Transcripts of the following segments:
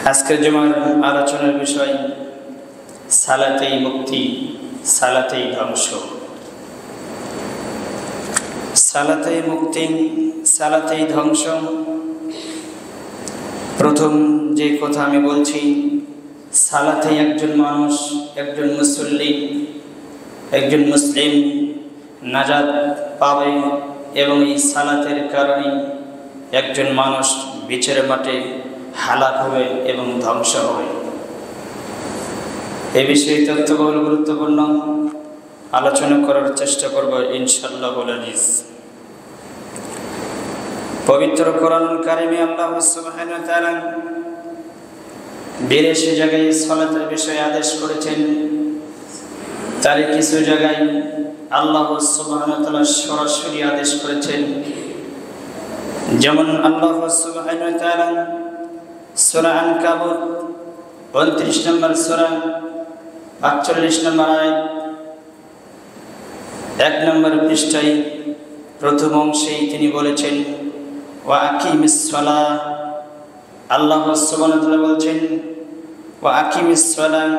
আজকের জুমার আলোচনার বিষয় সালাতেই মুক্তি, সালাতেই ধ্বংস। সালাতেই মুক্তি, সালাতেই ধ্বংস। প্রথম যে কথা আমি বলছি, সালাতে একজন মানুষ, একজন মুসল্লি, একজন মুসলিম নাজাত পাবে এবং এই সালাতের কারণে একজন মানুষ বিচারের মাঠে হালাক হবে এবং ধ্বংস হবে। এ বিষয়ে তথ্যবহুল গুরুত্বপূর্ণ আলোচনা করার চেষ্টা করব ইনশাআল্লাহ। পবিত্র কোরআনুল কারিমে আল্লাহ সুবহানাহু ওয়া তাআলা 82 জায়গায় সালাতের বিষয়ে আদেশ করেছেন। তার কিছু জায়গায় আল্লাহ সুবহানাহু ওয়া তাআলা সরাসরি আদেশ করেছেন। যেমন আল্লাহ সুবহানাহু ওয়া তাআলা সূরা আনকাবুত 29 নম্বর সূরা 48 নম্বর আয়াত 1 নম্বর পৃষ্ঠায় প্রথম অংশেই তিনি বলেছেন ওয়া আকিমিস সালাহ। আল্লাহ সুবহানাহু ওয়া তাআলা বলেছেন ওয়া আকিমিস সালাহ,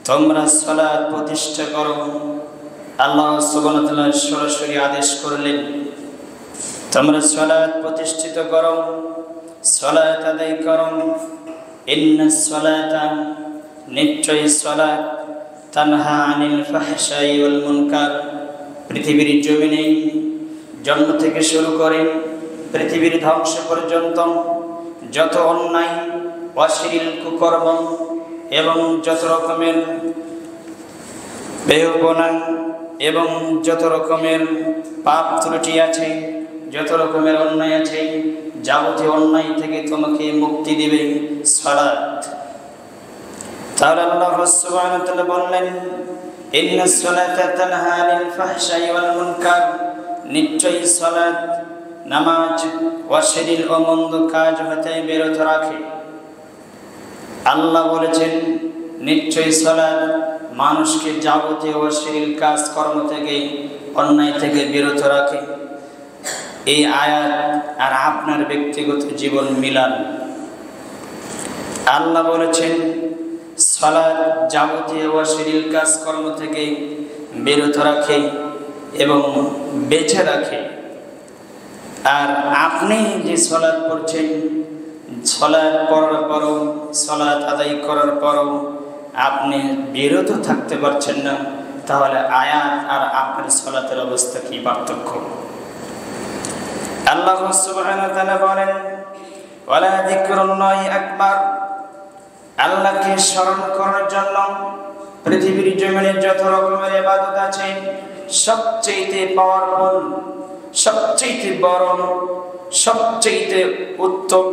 তোমরা সালাত প্রতিষ্ঠা করো। আল্লাহ সুবহানাহু ওয়া তাআলা সরাসরি আদেশ করলেন তোমরা সালাত প্রতিষ্ঠিত করো, সালাত আদায় করো। ইন্নাস সালাতা, নিশ্চয়ই সালাত, তানহা আনিল ফাহশাই ওয়াল মুনকার, পৃথিবীর জমিনে জন্ম থেকে শুরু করে পৃথিবীর ধ্বংস পর্যন্ত যত অন্যায়, অশ্লীল, কুকর্ম এবং যত রকমের বেহুপনা এবং যত রকমের পাপ ত্রুটি আছে, যত রকমের অন্যায় আছে, যাবতীয় অন্যায় থেকে তোমাকে মুক্তি দিবে সালাত। তাহলে আল্লাহ সুবহানাহু ওয়া তাআলা বললেন ইন্নাস সালাতা তানহা আনিল ফাহশাই ওয়াল মুনকার, নিশ্চয়ই সালাত, নামাজ অশ্লীল ও মন্দ কাজ হতে বিরত রাখে। আল্লাহ বলেছেন নিশ্চয়ই সালাত মানুষকে যাবতীয় অশ্লীল কাজ কর্ম থেকে, অন্যায় থেকে বিরত রাখে। এই আয়াত আর আপনার ব্যক্তিগত জীবন মিলান। আল্লাহ বলেছেন সালাত যাবতীয় অশ্লীল কাজ কর্ম থেকে বিরত রাখে এবং বেঁচে রাখে। আর আপনি যে সালাত পড়ছেন, সালাত পড়ার পরও, সালাত আদায় করার পরও আপনি বিরত থাকতে পারছেন না, তাহলে আয়াত আর আপনার সালাতের অবস্থা কি পার্থক্য? আল্লাহ সুবহানাহু ওয়া তাআলা বলেন ওয়ালা যিকরুল্লাহি আকবার, আল্লাহকে স্মরণ করার জন্য পৃথিবীর জমিনে যত রকমের ইবাদত আছে সবচেয়ে পাওয়ারফুল, সবচেয়ে বড়, সবচেয়ে উত্তম,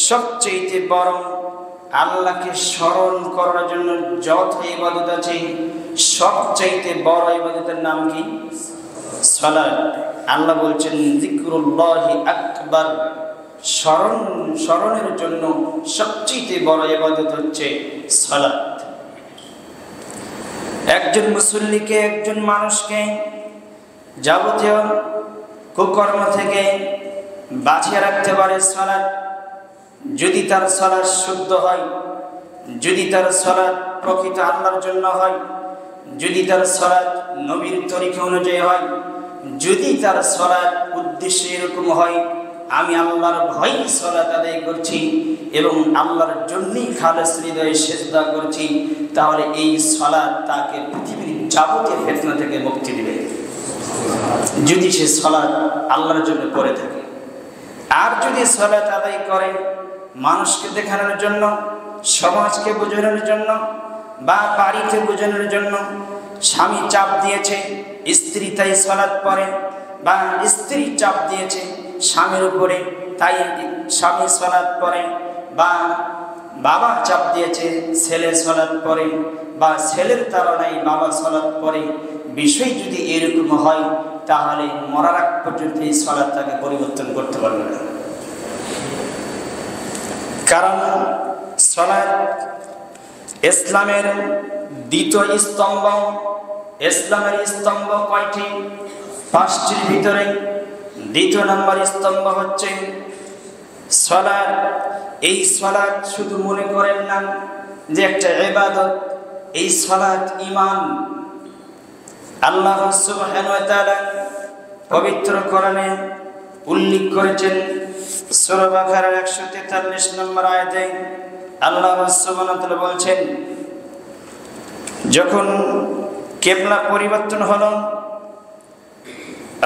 সবচেয়ে বড় আল্লাহকে স্মরণ করার জন্য যত ইবাদত আছে সবচেয়ে বড় ইবাদতের নাম কি? সালাত। আল্লাহ বলছেন যিকরুল্লাহি আকবার, স্মরণের জন্য সবচেয়ে বড় ইবাদত হচ্ছে সালাত। একজন মুসল্লিকে, একজন মানুষকে যাবতীয় কুকর্ম থেকে বাঁচিয়ে রাখতে পারে সালাত। যদি তার সালাত শুদ্ধ হয়, যদি তার সালাত প্রকৃত আল্লাহর জন্য হয়, যদি তার সালাত নবীর তরিকা অনুযায়ী হয়, যদি তার সালাত উদ্দেশ্য এরকম হয় আমি আল্লাহর ভয়ে সালাত আদায় করছি এবং আল্লাহর জন্যই খালেস হৃদয়ে সিজদা করছি, তাহলে এই সালাত তাকে পৃথিবীর যাবতীয় ফিতনা থেকে মুক্তি দিবে, যদি সে সালাত আল্লাহর জন্য করে থাকে। আর যদি সালাত আদায় করে মানুষকে দেখানোর জন্য, সমাজকে বোঝানোর জন্য বা বাড়িতে বোঝানোর জন্য, স্বামী চাপ দিয়েছে স্ত্রী তাই সালাত পড়ে, বা স্ত্রী চাপ দিয়েছে স্বামীর উপরে তাই স্বামী সালাত পড়ে, বা বাবা চাপ দিয়েছে ছেলে সালাত পড়ে, বা ছেলের তাড়নায় বাবা সালাত পড়ে, বিষয় যদি এরকম হয় তাহলে মরার আগ পর্যন্ত এই সালাত তাকে পরিবর্তন করতে পারবে না। কারণ সালাত ইসলামের দ্বিতীয় স্তম্ভ। ইসলামের স্তম্ভ কয়টি? 5টির ভিতরে দ্বিতীয় নম্বর স্তম্ভ হচ্ছে সালাত, এই সালাত শুধু মনে করেন না যে একটা ইবাদত, এই সালাত ঈমান। আল্লাহ সুবহানাহু ওয়া তাআলা পবিত্র কোরআনে উল্লেখ করেছেন সূরা বাকারার 143 নম্বর আয়াতে আল্লাহ সুবহানাহু ওয়া তাআলা বলছেন, যখন কিবলা পরিবর্তন হলো,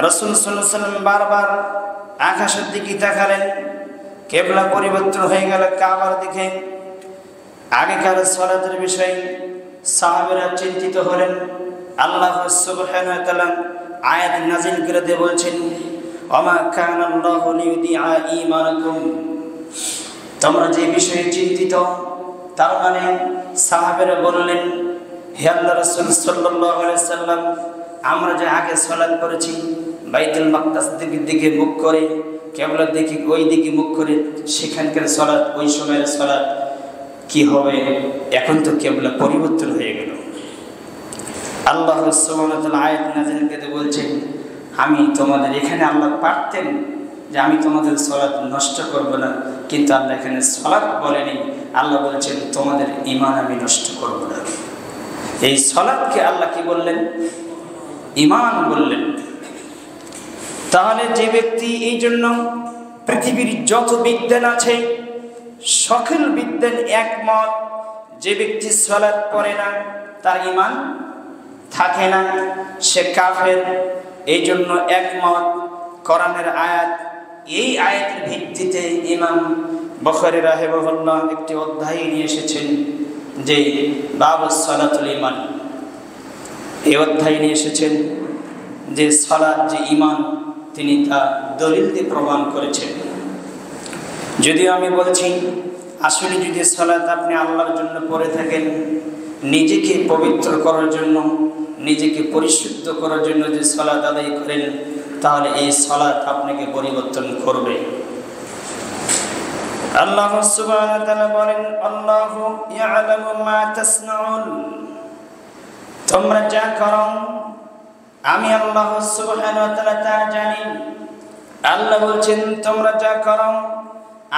রাসূল সাল্লাল্লাহু আলাইহি ওয়াসাল্লাম বারবার আকাশের দিকে তাকালেন, কিবলা পরিবর্তন হয়ে গেল কাবার দিকে। আগেকার সালাতের বিষয়ে সাহাবীরা চিন্তিত হলেন। আল্লাহ সুবহানাহু ওয়া তাআলা আয়াত নাযিল করে দিয়ে বলছেন, ওমা কানা আল্লাহু লিউদিআ ঈমানাকুম, তোমরা যে বিষয়ে চিন্তিত, তার মানে সাহাবীরা বললেন, হে আল্লাহর রাসূল সাল্লাল্লাহু আলাইহি সাল্লাম, আমরা যে আগে সালাত করেছি বাইতুল মাকদাস দিকে মুখ করে, কিবলার দিকে ওই দিকে মুখ করে, সেখানকার সালাত, ওই সময়ের সালাত কি হবে? এখন তো কিবলা পরিবর্তন হয়ে গেল। আল্লাহ সুবহানাহু ওয়া তাআলা আয়াত নাযিল করে বলছেন, আমি তোমাদের এখানে, আল্লাহ পারতেন যে আমি তোমাদের সালাত নষ্ট করব না, কিন্তু আল্লাহ এখানে সালাত বলেনি, আল্লাহ বলছেন তোমাদের ঈমান আমি নষ্ট করব না। এই সালাতকে আল্লাহ কি বললেন? ঈমান বললেন। তাহলে যে ব্যক্তি, এই জন্য পৃথিবীর যত বিদ্যান আছে সকল বিদ্যান একমত, যে ব্যক্তি সালাত পড়ে না তার ঈমান থাকে না, সে কাফের। এই জন্য একমত কোরআনের আয়াত, এই আয়াতের ভিত্তিতে ইমাম বুখারী রাহিমাহুল্লাহ একটি অধ্যায় নিয়ে এসেছেন যে বাবুস সালাতুল ঈমান। এই অধ্যায় নিয়ে এসেছেন যে সালাত যে ঈমান, তিনি তা দলিল দিয়ে প্রমাণ করেছেন। যদিও আমি বলছি, আসলে যদি সালাত আপনি আল্লাহর জন্য পড়ে থাকেন, নিজেকে পবিত্র করার জন্য, নিজেকে পরিশুদ্ধ করার জন্য যে সালাত আদায় করেন, তাহলে এই সালাত আপনাকে পরিবর্তন করবে। আল্লাহ সুবহানাহু ওয়া তাআলা বলেন, আল্লাহু ইয়ালামু মা তাসনাউন, তোমরা যা করো আমি আল্লাহ সুবহানাহু ওয়া তাআলা তা জানি। আল্লাহ বলছেন, তোমরা যা করো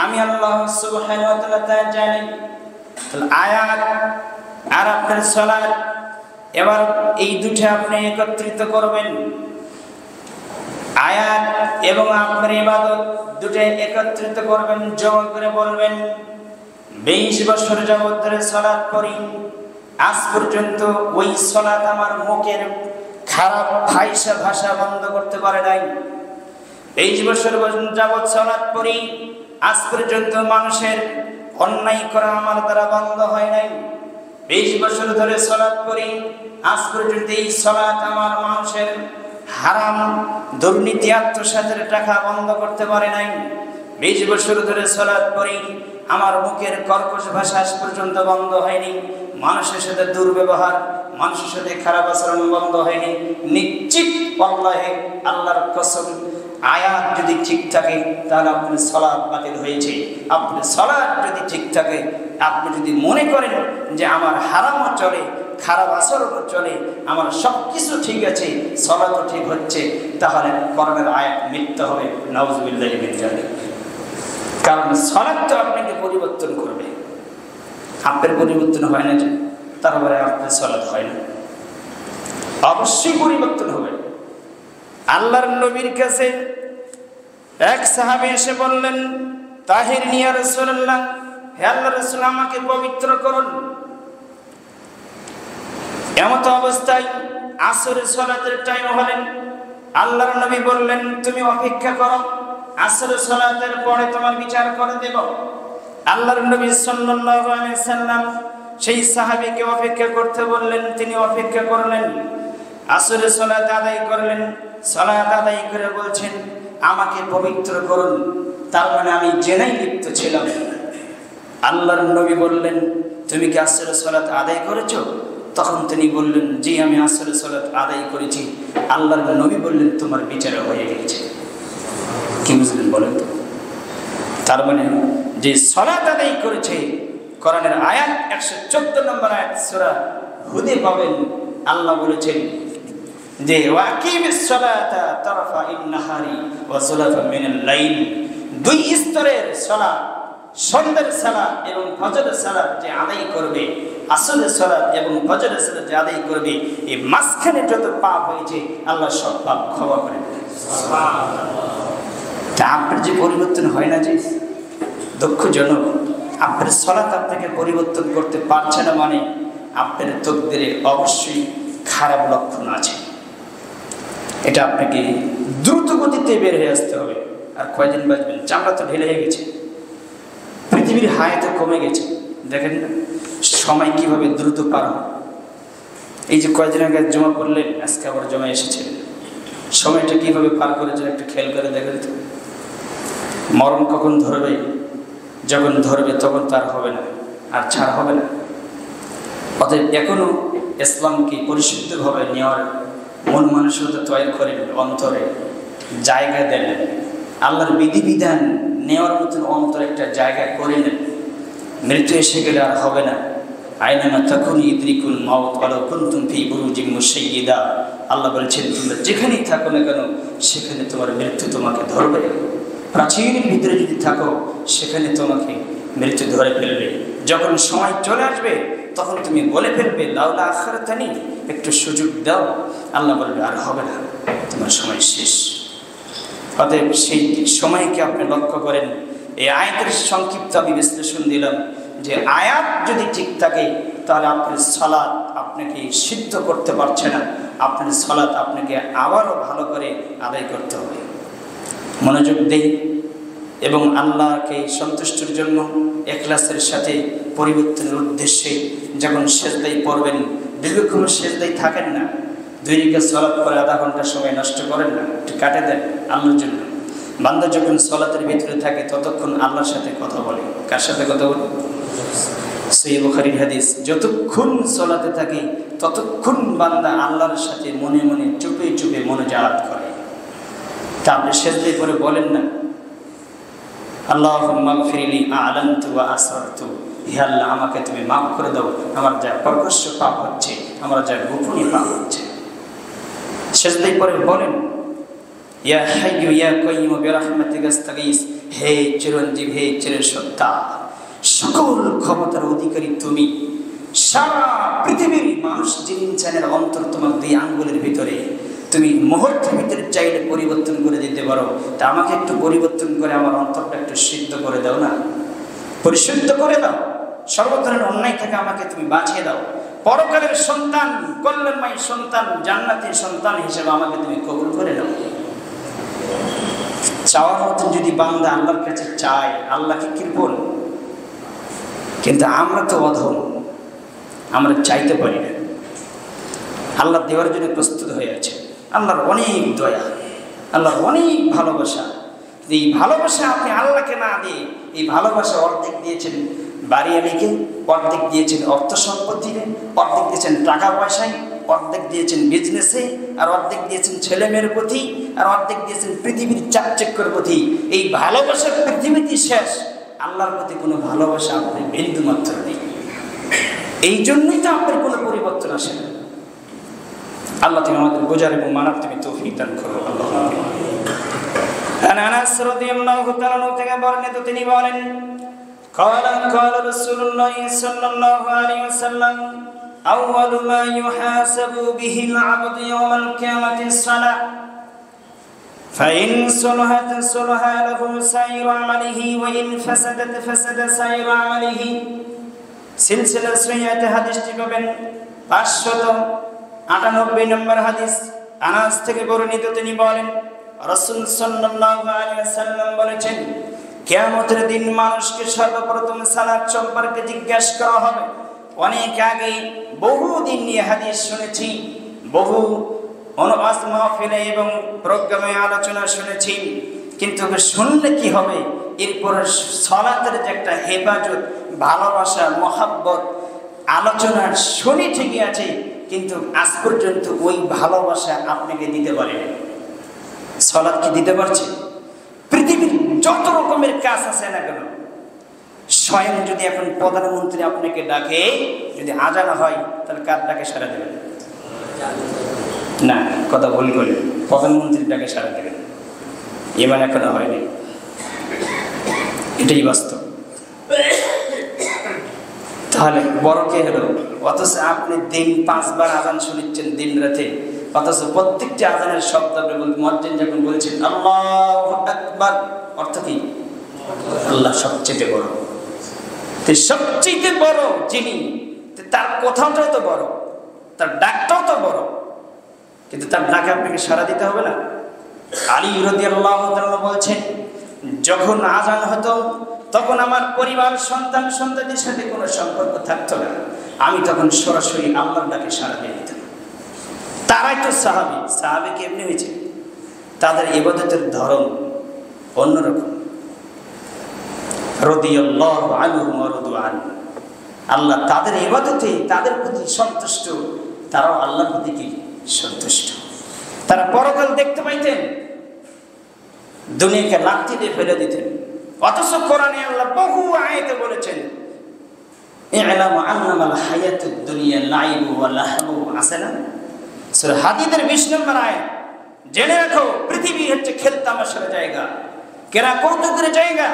আমি আল্লাহ সুবহানাহু ওয়া তাআলা তা জানি। আয়াত আর আপনার সালাত, এবার এই দুটো আপনি একত্রিত করবেন। আয়াত এবং আপনার ইবাদত দুটো একত্রিত করবেন, জমা করে বলবেন, 20 বছর যাবত ধরে সালাত করি, আজ পর্যন্ত ওই সালাত আমার মুখের খারাপ ফাহিশা ভাষা বন্ধ করতে পারে নাই। 20 বছর যাবত সালাত করি, আজ পর্যন্ত মানুষের অন্যায় করা আমার দ্বারা বন্ধ হয় নাই। 20 বছর ধরে সালাত করি, আজ পর্যন্ত এই সালাত আমার মানুষের হারাম দুর্নীতি আত্মসাতের টাকা বন্ধ করতে পারে নাই। 20 বছর ধরে সালাত করি, আমার মুখের কর্কশ ভাষা আজ পর্যন্ত বন্ধ হয়নি। মানুষের সাথে দুর্ব্যবহার, মানুষের সাথে খারাপ আচরণ বন্ধ হয়নি। নিশ্চিত আল্লাহে, আল্লাহর কসম, আয়াত যদি ঠিক থাকে তাহলে আপনার সালাত বাতিল হয়েছে। আপনার সালাত যদি ঠিক থাকে, আপনি যদি মনে করেন যে আমার হারামও চলে, খারাপ আচরণও চলে, আমার সব কিছু ঠিক আছে, সালাতও ঠিক হচ্ছে, তাহলে কোরআনের আয়াত মিথ্যা হবে। নাউযুবিল্লাহি মিন যালিক। কারণ সালাত তো আপনাকে পরিবর্তন করবে। আপনার পরিবর্তন হয় না যে তারপরে আপনার সালাত হয় না, অবশ্যই পরিবর্তন হবে। আল্লাহর নবীর কাছে এক সাহাবী এসে বললেন, তাহিরনি ইয়া রাসূলুল্লাহ, হে আল্লাহর রাসূল, আমাকে পবিত্র করুন। এমত অবস্থায় আসরের সালাতের টাইম হলেন। আল্লাহর নবী বললেন, তুমি অপেক্ষা করো, আসরের সালাতের পরে তোমার বিচার করে দেব। আল্লাহর নবী সাল্লাল্লাহু আলাইহি সাল্লাম সেই সাহাবীকে অপেক্ষা করতে বললেন, তিনি অপেক্ষা করলেন। আসরের সালাত আদায় করলেন। সালাত আদায় করে বলছেন, আমাকে পবিত্র করুন। তার মানে আমি জেনাই লিপ্ত ছিলাম। আল্লাহর নবী বললেন, তুমি কি আসরের সালাত আদায় করেছো? তখন তিনি বললেন, জি আমি আসরের সালাত আদায় করেছি। আল্লাহর নবী বললেন, তোমার বিচার হয়ে গেছে। কি বুঝলেন বলেন তো? তার মানে যে সালাত আদায় করেছে, কোরআনের আয়াত 114 নম্বর আয়াত সূরা হুদে পাবেন। আল্লাহ বলেছেন যে ওয়াকিমিস সালাতা তারফাইন নাহারি ওয়া যুলাফা মিনাল লাইল, দুই স্তরের সালাত, সন্ধ্যের সালাত এবং ফজরের সালাত যে আদায় করবে, আসরের সালাত এবং ফজরের সালাত যে আদায় করবে, এই মাঝখানে যত পাপ হয়েছে আল্লাহ সব পাপ ক্ষমা করে দেবে। তা আপনার যে পরিবর্তন হয় না, যে দুঃখজনক, আপনার সালাত আপনাকে পরিবর্তন করতে পারছে না, মানে আপনার তকদিরে অবশ্যই খারাপ লক্ষণ আছে। এটা আপনাকে দ্রুত গতিতে বের হয়ে আসতে হবে। আর কয়দিন বাঁচবেন? চামড়া তো ঢেলে হয়ে গেছে, পৃথিবীর হায়াত কমে গেছে। দেখেন না সময় কিভাবে দ্রুত পার হয়। এই যে কয়দিন আগে জমা পড়লেন, আজকে আবার জমা এসেছে, সময়টা কিভাবে পার করেছেন একটু খেয়াল করে দেখেন তো। মরণ কখন ধরবে? যখন ধরবে তখন তার হবে না, আর ছাড় হবে না। অতএব এখনো ইসলামকে পরিশুদ্ধভাবে নেওয়ার মন মানসিকতা তৈরি করেন, অন্তরে জায়গা দেন, আল্লাহর বিধিবিধান নেওয়ার মতন অন্তরে একটা জায়গা করে নেন। মৃত্যু এসে গেলে আর হবে না। আইনামা তাকুনু ইদরিকুল মাউত ওয়ালাউ কুনতুম ফি বুরুজিম মুশাইয়্যিদা। আল্লাহ বলেছেন তোমরা যেখানেই থাকো না কেন সেখানে তোমার মৃত্যু তোমাকে ধরবে। প্রাচীরের ভিতরে যদি থাকো সেখানে তোমাকে মৃত্যু ধরে ফেলবে। যখন সময় চলে আসবে তখন তুমি বলে ফেলবে লাউলা আখিরাতানি, একটু সুযোগ দাও। আল্লাহ বলবে আর হবে না, তোমার সময় শেষ। অতএব সেই সময়কে আপনি লক্ষ্য করেন। এই আয়াতের সংক্ষিপ্ত আমি বিশ্লেষণ দিলাম যে আয়াত যদি ঠিক থাকে তাহলে আপনার সালাত আপনাকে সিদ্ধ করতে পারছে না, আপনার সালাত আপনাকে আবারও ভালো করে আদায় করতে হবে। মনোযোগ দেই এবং আল্লাহকে সন্তুষ্টির জন্য ইখলাসের সাথে পরিবর্তনের উদ্দেশ্যে যখন সেজদায় পড়বেন, দীর্ঘক্ষণ সেজদায় থাকেন না। 2 রাকাত সালাত করে আধা ঘন্টা সময় নষ্ট করেন না, একটু কাটে দেন আল্লাহর জন্য। বান্দা যখন সালাতের ভিতরে থাকে ততক্ষণ আল্লাহর সাথে কথা বলে। কার সাথে কথা বলে? সহিহ বুখারীর হাদিস, যতক্ষণ সালাতে থাকে ততক্ষণ বান্দা আল্লাহর সাথে মনে মনে চুপে চুপে মোনাজাত করে। তা আপনি সেজদায় করে বলেন না আল্লাহুম্মা গফিরলি আ'লানতু ওয়া আসরারতু, হে আল্লাহ আমাকে তুমি মাফ করে দাও, আমার যা প্রকাশ্য পাপ হচ্ছে, আমার যা গোপনীয় পাপ হচ্ছে। সেজদায় পরে বলেন ইয়া হাইয়্যু ইয়া কাইয়্যুম বিরাহমাতিকা আস্তাগীস, হে চিরঞ্জীব, হে চিরসত্তা, সকল ক্ষমতার অধিকারী তুমি। সারা পৃথিবীর মানুষ জিন ইনসানের অন্তর তোমার 2 আঙ্গুলের ভিতরে, তুমি মুহূর্তের ভিতরে চাইলে পরিবর্তন করে দিতে পারো। তা আমাকে একটু পরিবর্তন করে আমার অন্তরটা একটু সিদ্ধ করে দাও না, পরিশুদ্ধ করে দাও। সর্ব ধরনের অন্যায় থেকে আমাকে তুমি বাঁচিয়ে দাও। পরকালের সন্তান, কল্যাণময় সন্তান, জান্নাতি সন্তান হিসেবে আমাকে তুমি কবুল করে নাও। চাওয়ার মতন যদি বান্দা আল্লাহর কাছে চায়, আল্লাহকে কৃপণ। কিন্তু আমরা তো অধম, আমরা চাইতে পারি না। আল্লাহ দেওয়ার জন্য প্রস্তুত হয়ে আছে। আল্লাহর অনেক দয়া, আল্লাহর অনেক ভালোবাসা। এই ভালোবাসা আপনি আল্লাহকে না দিয়ে, এই ভালোবাসা অর্ধেক দিয়েছেন বাড়ি আলিকে, অর্ধেক দিয়েছেন অর্থ সম্পত্তিতে, অর্ধেক দিয়েছেন টাকা পয়সায়, অর্ধেক দিয়েছেন বিজনেসে, আর অর্ধেক দিয়েছেন ছেলে মেয়ের প্রতি, আর অর্ধেক দিয়েছেন পৃথিবীর চাকচিক্যের প্রতি। এই ভালোবাসা পৃথিবীতে শেষ, আল্লাহর প্রতি কোনো ভালোবাসা আপনার বিন্দু মাত্র নেই। এই জন্যই তো আপনার কোনো পরিবর্তন আসে না। আল্লাহ তুমি আমাদের বোঝার এবং মানার তুমি তৌফিক দান করো। আনাস রাদিয়াল্লাহু তাআলা থেকে বর্ণিত, তিনি বলেন قال رسول الله صلى الله عليه وسلم أول ما يحاسب به العبد يوم القيامة الصلاة فإن صلحت صلح له سائر عمله وإن فسدت فسد سائر عمله। সিলসিলা সহিহাতে হাদিসটি পাবেন 598 নম্বর হাদিস। আনাস থেকে বর্ণিত, তিনি বলেন রাসূল সাল্লাল্লাহু আলাইহি ওয়াসাল্লাম বলেছেন, কিয়ামতের দিন মানুষকে সর্বপ্রথম সালাত সম্পর্কে জিজ্ঞাসা করা হবে। অনেক আগে বহুদিন নিয়ে হাদিস শুনেছি, বহু অনুবাদ মাহফিলে এবং প্রোগ্রামে আলোচনা শুনেছি, কিন্তু শুনলে কি হবে? এরপর সালাতের যে একটা হেফাজত, ভালোবাসা, মহাব্বত আলোচনা শুনি ঠিকই আছে, কিন্তু আজ পর্যন্ত ওই ভালোবাসা আপনাকে দিতে পারেনি। সালাত কি দিতে পারছে? পৃথিবীর যত রকমের কাজ আছে না কেন, স্বয়ং যদি এখন প্রধানমন্ত্রী আপনাকে ডাকে, যদি আজান হয় তাহলে কার ডাকে সাড়া দেবেন? না, কথা ভুল করলেন, প্রধানমন্ত্রীর ডাকে সাড়া দেবেন। ইমান এখনো হয়নি। এটাই বাস্তব। তাহলে বড় কে হলো? অথচ আপনি দিন 5 বার আজান শুনিচ্ছেন দিন রাতে, অথচ প্রত্যেকটি আজানের শব্দ মুয়াজ্জিন যখন বলছেন আল্লাহু আকবার, অর্থ কি? আল্লাহ সবচেয়ে বড়। সবচেয়ে বড় যিনি, তার কথাটাও তো বড়, তার ডাকটাও তো বড়, কিন্তু তার ডাকে আপনাকে সাড়া দিতে হবে না? আলী রাদিয়াল্লাহু তাআলা বলছেন, যখন আজান হতো তখন আমার পরিবার সন্তান সন্ততির সাথে কোনো সম্পর্ক থাকতো না, আমি তখন সরাসরি আল্লাহর ডাকে সাড়া দিয়ে দিতাম। তারাই তো সাহাবী। সাহাবী কেমনি হয়েছে? তাদের ইবাদতের ধরন অন্যরকম। রাদিয়াল্লাহু আনহুম ওয়া রাদু আনহু, আল্লাহ তাদের ইবাদতে তাদের প্রতি সন্তুষ্ট, তারাও আল্লাহর প্রতি কি সন্তুষ্ট। তারা পরকাল দেখতে পাইতেন, দুনিয়াকে লাথি দিয়ে ফেলে দিতেন। অথচ কোরআনে আল্লাহ বহু আয়াতে বলেছেন ই'লামু আন্নামাল হায়াতুদ দুনিয়া লাইবু ওয়া লাহবু, আছে না? সূরা হাদীদের 20 নম্বর আয়াত। জেনে রাখো, পৃথিবী হচ্ছে খেলতামাশার জায়গা, কেরা কৌতুকের জায়গা।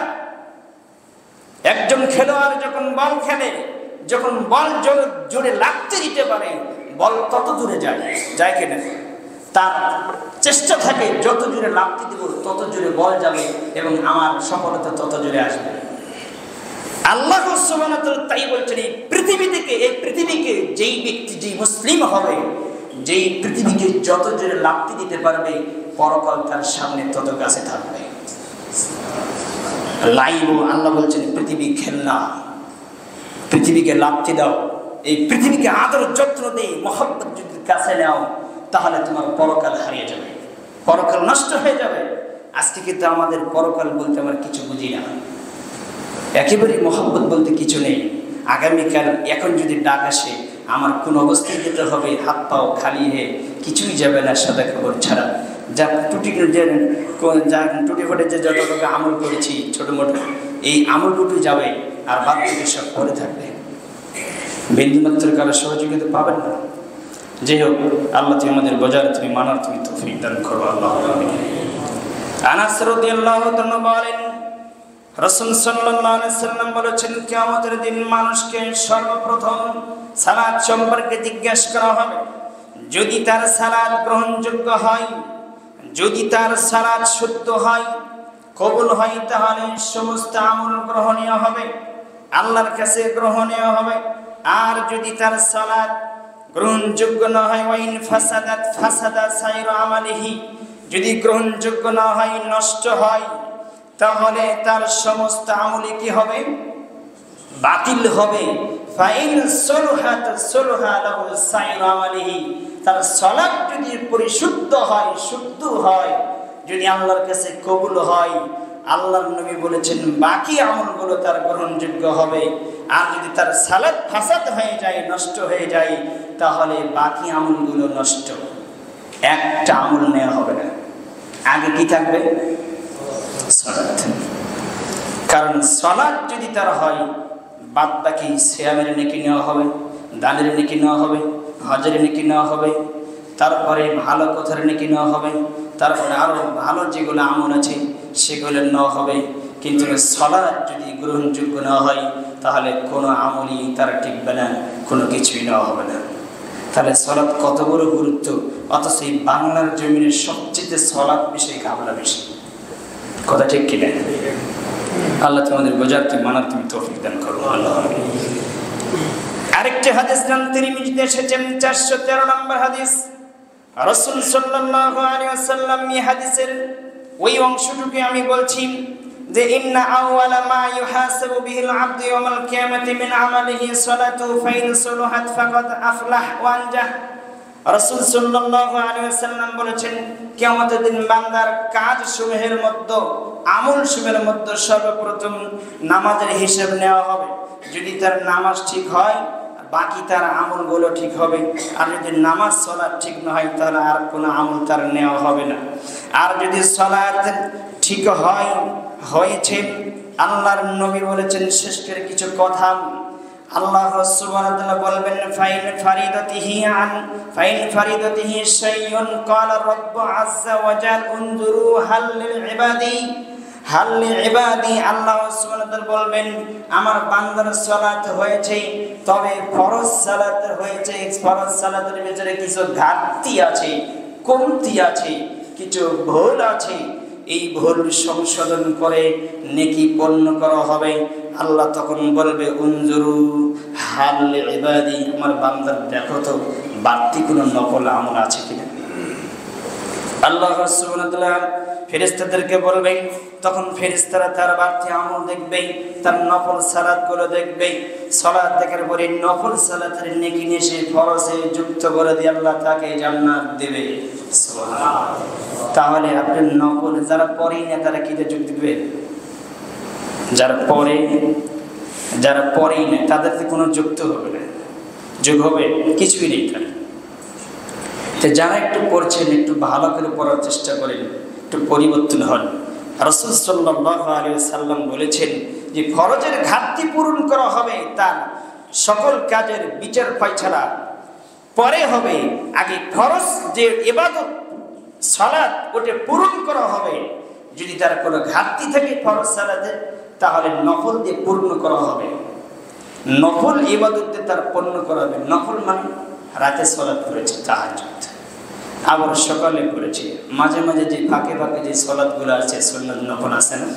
একজন খেলোয়াড় যখন বল খেলে, যখন বল জোরে লাগতে দিতে পারে, বল তত দূরে যায়, যায় কিনা? তার চেষ্টা থাকে যত জোরে লাগতে দিব তত জোরে বল যাবে এবং আমার সফলতা তত জোরে আসবে। আল্লাহ সুবহানাহু ওয়া তাআলা তাই বলছেন, এই পৃথিবী থেকে, এই পৃথিবীকে যেই ব্যক্তি, যেই মুসলিম হবে, যেই পৃথিবীকে যত জোরে লাগতে দিতে পারবে, পরকাল তার সামনে তত কাছে থাকবে। লাইব, আল্লাহ বলছেন পৃথিবী খেলনা, পৃথিবীকে লাথি দাও, এই পৃথিবীকে আদর যত্ন দিয়ে মহব্বত যদি কাছে নাও, তাহলে তোমার পরকাল হারিয়ে যাবে, পরকাল নষ্ট হয়ে যাবে। আজকে কিন্তু আমাদের পরকাল বলতে আমরা কিছু বুঝি না, একেবারেই মহব্বত বলতে কিছু নেই। আগামীকাল এখন যদি ডাক আসে, আমার কোন অবস্থায় যেতে হবে, হাত পাও খালি হয়ে কিছুই যাবে না সাদা কাপড় ছাড়া। যা টুটি ফুটে যে যতটুকু আমল করেছি ছোট মোটো, এই আমলটুকু যাবে, আর বাদ থেকে সব পরে থাকবে। বিন্দুমাত্র কারো সহযোগিতা পাবেন না। যাই হোক, আল্লাহ তুমি আমাদের বাজার, তুমি মানার, তুমি তৌফিক দান করো, আল্লাহ আমিন। আনাস রাদিয়াল্লাহু তাআলা বলেন, রাসূল সাল্লাল্লাহু আলাইহি সাল্লাম বলেছেন, কিয়ামতের দিন মানুষকে সর্বপ্রথম সালাত সম্পর্কে জিজ্ঞাসা করা হবে। যদি তার সালাত গ্রহণযোগ্য হয়, যদি তার সালাত শুদ্ধ হয়, কবুল হয়, তাহলে সমস্ত আমল গ্রহণীয় হবে, আল্লাহর কাছে গ্রহণীয় হবে। আর যদি তার সালাত গ্রহণযোগ্য না হয়, ওয়াইন ফাসাদাত ফাসাদা সাইরু আমালিহি, যদি গ্রহণযোগ্য না হয়, নষ্ট হয়, তাহলে তার সমস্ত আমলই কি হবে? বাতিল হবে। ফাইন সলহাত সলহা লাহু সাইরু আমালিহি, তার সালাত যদি পরিশুদ্ধ হয়, শুদ্ধ হয়, যদি আল্লাহর কাছে কবুল হয়, আল্লাহর নবী বলেছেন বাকি আমলগুলো তার গ্রহণযোগ্য হবে। আর যদি তার সালাত ফাসাদ হয়ে যায়, নষ্ট হয়ে যায়, তাহলে বাকি আমলগুলো নষ্ট, একটা আমল নেওয়া হবে না। আগে কি থাকবে? সালাত। কারণ সালাত যদি তার হয়, বাদ বাকি সিয়ামের নেকি নেওয়া হবে, দানের নেকি নেওয়া হবে, হজের নেকি নেওয়া হবে, তারপরে ভালো কথার নেকি নেওয়া হবে, তারপরে আরো ভালো যেগুলো আমল আছে সেগুলো নেওয়া হবে। কিন্তু সালাত যদি গ্রহণযোগ্য না হয়, তাহলে কোনো আমলই তার টিকবে না, কোনো কিছুই নেওয়া হবে না। তাহলে সালাত কত বড় গুরুত্ব, অথচ এই বাংলার জমিনের সবচেয়ে সালাত বিষয়ে ঘাবলা বেশি। কথা ঠিক কিনা? আল্লাহ তোমাদের বোঝার, তুমি মানার, তুমি তৌফিক দান করো, আল্লাহ। আরেকটি হাদিস নাম তিরমিজিতে এসেছে, 413 নম্বর হাদিস। রাসূল সাল্লাল্লাহু আলাইহি ওয়াসাল্লাম এই হাদিসের ওই অংশটুকু আমি বলছি যে ইন্না আওয়ালা মা ইউহাসাবু বিহিল আবদু ইয়াওমাল কিয়ামাতি মিন আমালিহি সালাতু ফাইন সালাহাত ফাকাদ আফলাহ ওয়া আনজাহ। রাসূল সাল্লাল্লাহু আলাইহি ওয়াসাল্লাম বলেছেন, কিয়ামতের দিন বান্দার কাজ সমূহের মধ্যে, আমল সমূহের মধ্যে সর্বপ্রথম নামাজের হিসাব নেওয়া হবে। যদি তার নামাজ ঠিক হয়, বাকি তার আমলগুলো ঠিক হবে। আর যদি নামাজ সালাত ঠিক না হয়, তাহলে আর কোনো আমল তার নেওয়া হবে না। আর যদি সালাত ঠিক হয়, হয়েছে, আল্লাহর নবী বলেছেন শেষের কিছু কথা, আল্লাহ সুবহানাহু ওয়া তাআলা বলবেন, ফাইন ফারিদাতিহি শাইউন ক্বালা রাব্বু আযজা ওয়া জাল উনজুরু হাল লিল ইবাদি হাল্লি ইবাদি, আল্লাহ সুবহানাহু ওয়া তাআলা বলবেন আমার বান্দার সালাত হয়েছে, তবে ফরজ সালাত হয়েছে, ফরজ সালাতের ভিতরে কিছু ঘাটতি আছে, কমতি আছে, কিছু ভুল আছে, এই ভুল সংশোধন করে নেকি পূর্ণ করা হবে। আল্লাহ তখন বলবে উনজুরু হাল্লি ইবাদি, আমার বান্দার দেখো তো বাড়তি কোনো নফল আমল আছে কিনা। আল্লাহ সুবহানাহু ওয়া তাআলা ফেরেশতাদেরকে বলবেন, তখন ফেরেশতারা তার বাড়তি আমল দেখবে, তার নফল সালাতগুলো দেখবে। সালাত দেখার পরে নফল সালাতের নেকি নিয়ে সে ফরজে যুক্ত করে দিয়ে আল্লাহ তাকে জান্নাত দেবে। সুবহানাল্লাহ। তাহলে আপনি নফল যারা পড়েই না তারা কিতে যোগ দিবে? যারা পড়েই না তাদেরকে কোনো যুক্ত হবে না, যোগ হবে কিছুই নেই। তাই যারা একটু পড়ছেন একটু ভালো করে পড়ার চেষ্টা করেন, একটু পরিবর্তন হন। রাসূল সাল্লাল্লাহু আলাইহি ওয়াসাল্লাম বলেছেন যে ফরজের ঘাটতি পূরণ করা হবে, তার সকল কাজের বিচার ফায়সালা পরে হবে। আগে ফরজ যে ইবাদত সালাত ওটা পূরণ করা হবে। যদি তার কোনো ঘাটতি থাকে ফরজ সালাতে, তাহলে নফল দিয়ে পূর্ণ করা হবে, নফল ইবাদত দিয়ে তার পূর্ণ করা হবে। নফল মানে রাতে সালাত করেছে, তাহাজ্জুদ, আবার সকালে করেছে, মাঝে মাঝে যে ফাঁকে ফাঁকে যে সালাতগুলো আছে সুন্নাত নফল আছে না,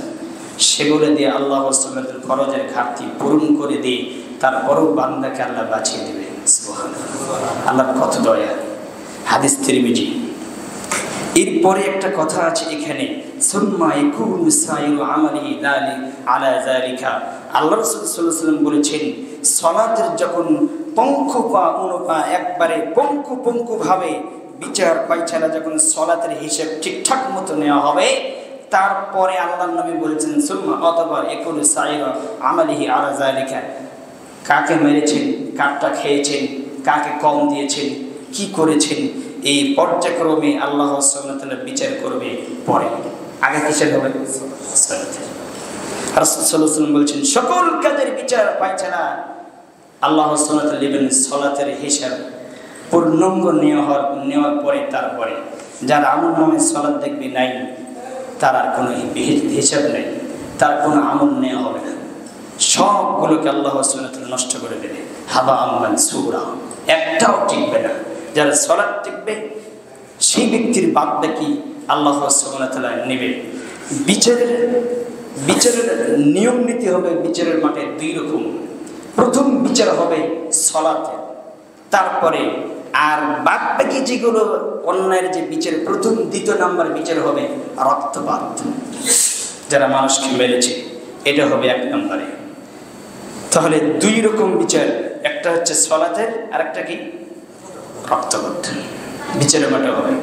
সেগুলো দিয়ে আল্লাহ সুবহানাহু ফরজের ঘাটতি পূরণ করে দিয়ে তারপরও বান্দাকে আল্লাহ বাঁচিয়ে দেবে। সুবহানাল্লাহ, আল্লাহ কত দয়া। হাদিস তিরমিজি। এরপরে একটা কথা আছে এখানে, সুম্মা ইয়াকুনু সাইরু আমালি দালি আলা যালিকা। আল্লাহ রাসূল সাল্লাল্লাহু আলাইহি ওয়াসাল্লাম বলেছেন সালাতের যখন পঙ্খপা অনুপা একবারে পঙ্কু ভাবে বিচার পায়চারা যখন সালাতের হিসাব ঠিকঠাক মতো নেওয়া হবে, তারপরে আল্লাহর নবী বলেছেন সুম্মা অতঃপর ইয়াকুনু সাইরু আমালিহি আলা যালিকা। কাকে মেরেছেন, কারটা খেয়েছেন, কাকে কম দিয়েছেন, কি করেছেন, এই পর্যায়ক্রমে আল্লাহ সুবহানাহু ওয়া তাআলা বিচার করবে। পরে আগে কিসের হবে? সালাতের। রাসূল সাল্লাল্লাহু আলাইহি ওয়াসাল্লাম বলেছেন সকল কাজের বিচার পায়চারা আল্লাহ সুবহানাহু ওয়া তাআলা নেবেন সালাতের হিসাব পূর্ণাঙ্গ নেওয়ার পরে। তারপরে যার আমল নামে সালাত দেখবে নাই, তার আর কোনো হিসাব নেই, তার কোনো আমল নেওয়া হবে না, সবগুলোকে আল্লাহ সুবহানাহু ওয়া তাআলা নষ্ট করে দেবে। হাবা আমান সুরা, একটাও টিকবে না। যারা সালাত টিকবে সেই ব্যক্তির বাদটা কি আল্লাহ সুবহানাহু ওয়া তাআলা নেবে। বিচারের নিয়ম নীতি হবে বিচারের মাঠে দুই রকম। প্রথম বিচার হবে সালাতে, তারপরে আর বাদ বাকি যেগুলো অন্যায়ের যে বিচার, প্রথম দ্বিতীয় নাম্বার বিচার হবে রক্তপাত, যারা মানুষকে মেরেছে, এটা হবে এক নম্বরে। তাহলে দুই রকম বিচার, একটা হচ্ছে সালাতের আর একটা কি রক্তপাত, বিচারের মাঠে হবে।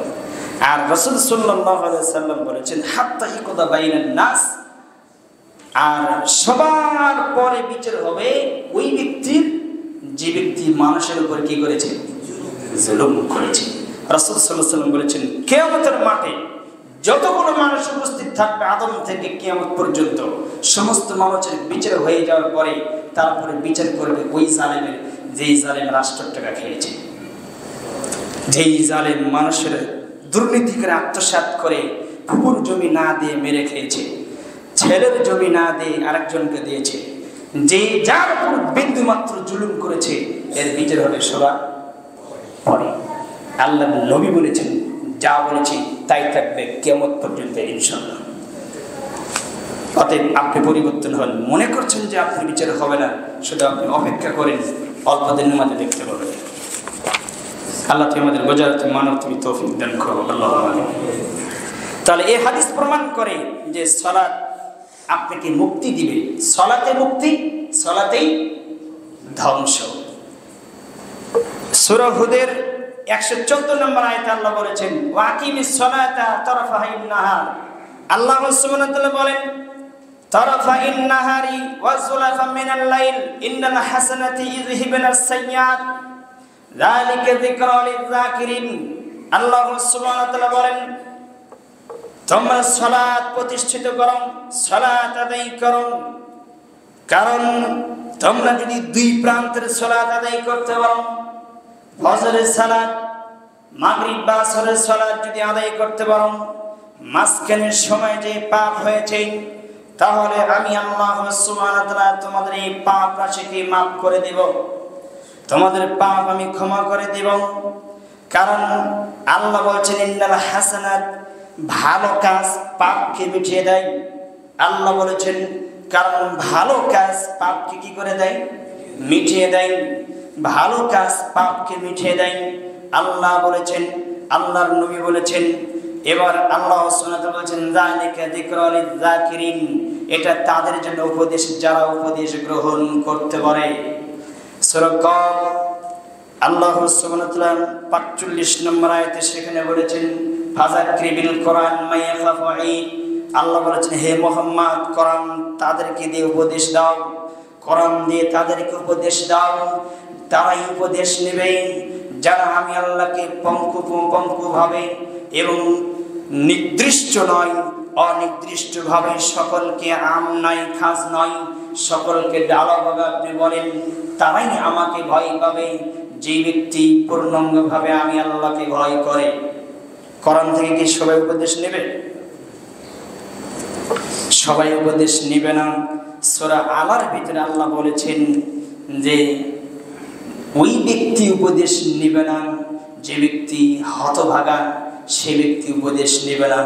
আর রাসূল সাল্লাল্লাহু আলাইহি ওয়াসাল্লাম বলেছেন হাত্তা ইকুদা বাইনান নাস, আর সবার পরে বিচার হবে ওই ব্যক্তির যে ব্যক্তি মানুষের উপর কি করেছে, জুলুম করেছে। রাসূল সাল্লাল্লাহু আলাইহি ওয়াসাল্লাম বলেছেন কিয়ামতের মাঠে যতগুলো মানুষ উপস্থিত থাকবে আদম থেকে কিয়ামত পর্যন্ত, সমস্ত মানুষের বিচার হয়ে যাওয়ার পরে তারপরে বিচার করবে ওই জালেমের, যেই জালেম রাষ্ট্রের টাকা খেয়েছে, যেই জালেম মানুষের দুর্নীতি করে আত্মসাৎ করে পুকুর জমি না দিয়ে মেরে খেয়েছে, ছেলের জমি না দিয়ে আরেকজনকে দিয়েছে, যে যার উপর বিন্দু মাত্র জুলুম করেছে, এর বিচার হবে সবার পরে। আল্লাহ নবী বলেছেন যা বলেছি তাই থাকবে কিয়ামত পর্যন্ত ইনশাআল্লাহ। অতএব আপনি পরিবর্তন হন। মনে করছেন যে আপনার বিচার হবে না, শুধু আপনি অপেক্ষা করেন, অল্প দিনের মাঝে দেখতে পাবেন। আল্লাহ তুমি আমাদের বোঝার মানব তুমি তৌফিক দান করো, আল্লাহ। তাহলে এই হাদিস প্রমাণ করে যে সালাত আপনাকে মুক্তি দিবে। সালাতে মুক্তি, সালাতেই ধ্বংস। সূরা হুদের 114 নম্বর আয়াতে আল্লাহ বলেছেন ওয়াকিমিস সালাতা তারফাইন নাহার। আল্লাহ সুবহানাহু ওয়া তাআলা বলেন তারফাইন নাহারি ওয়া যুলাফা মিনাল লাইল ইন্নাল হাসানাতি ইযহিবুনাস সাইয়্যাত যালিকা যিকরা লিয-যাকিরিন। আল্লাহ সুবহানাহু ওয়া তাআলা বলেন তোমরা সালাত প্রতিষ্ঠিত করো, সালাত আদায় করো, কারণ তোমরা যদি দুই প্রান্তের সালাত আদায় করতে পারো, ফজরের সালাত, মাগরিব বা আসরের সালাত যদি আদায় করতে পারো, মাঝখানের সময় যে পাপ হয়েছে তাহলে আমি আল্লাহ সুবহানাহু ওয়া তাআলা তোমাদের এই পাপ রাশিকে মাফ করে দেব, তোমাদের পাপ আমি ক্ষমা করে দেব। কারণ আল্লাহ বলছেন ইন্নাল হাসানাত, ভালো কাজ পাপকে মিটিয়ে দেয়। আল্লাহ বলেছেন কারণ ভালো কাজ পাপকে কি করে দেয়? মিটিয়ে দেয়। ভালো কাজ পাপকে মিটিয়ে দেয় আল্লাহ বলেছেন, আল্লাহর নবী বলেছেন। এবার আল্লাহ সুবহানাহু ওয়া তাআলা বলেছেন যালিকা যিকরা লিয-যাকিরিন, এটা তাদের জন্য উপদেশ যারা উপদেশ গ্রহণ করতে পারে। সূরা কফ আল্লাহ সুবহানাহু ওয়া তাআলা ৪৫ নম্বর আয়াতে সেখানে বলেছেন ফাযাক্কির বিল কোরআন মা ইয়াখাফু ঈদ। আল্লাহ বলেছেন হে মুহাম্মদ কোরআন তাদেরকে দিয়ে উপদেশ দাও, কোরআন দিয়ে তাদেরকে উপদেশ দাও, তারাই উপদেশ নেবে যারা আমি আল্লাহকে পঙ্কুভাবে এবং নির্দিষ্ট নয় অনির্দিষ্টভাবে সকলকে আম নয় খাস নয় সকলকে ডালাভাবে আপনি বলেন, তারাই আমাকে ভয় পাবে। যে ব্যক্তি পূর্ণাঙ্গভাবে আমি আল্লাহকে ভয় করে। কোরআন থেকে কি সবাই উপদেশ নেবে? সবাই উপদেশ নেবে না। সূরা আলার ভিতরে আল্লাহ বলেছেন যে ওই ব্যক্তি উপদেশ নেবে না যে ব্যক্তি হতভাগা, সে ব্যক্তি উপদেশ নেবে না।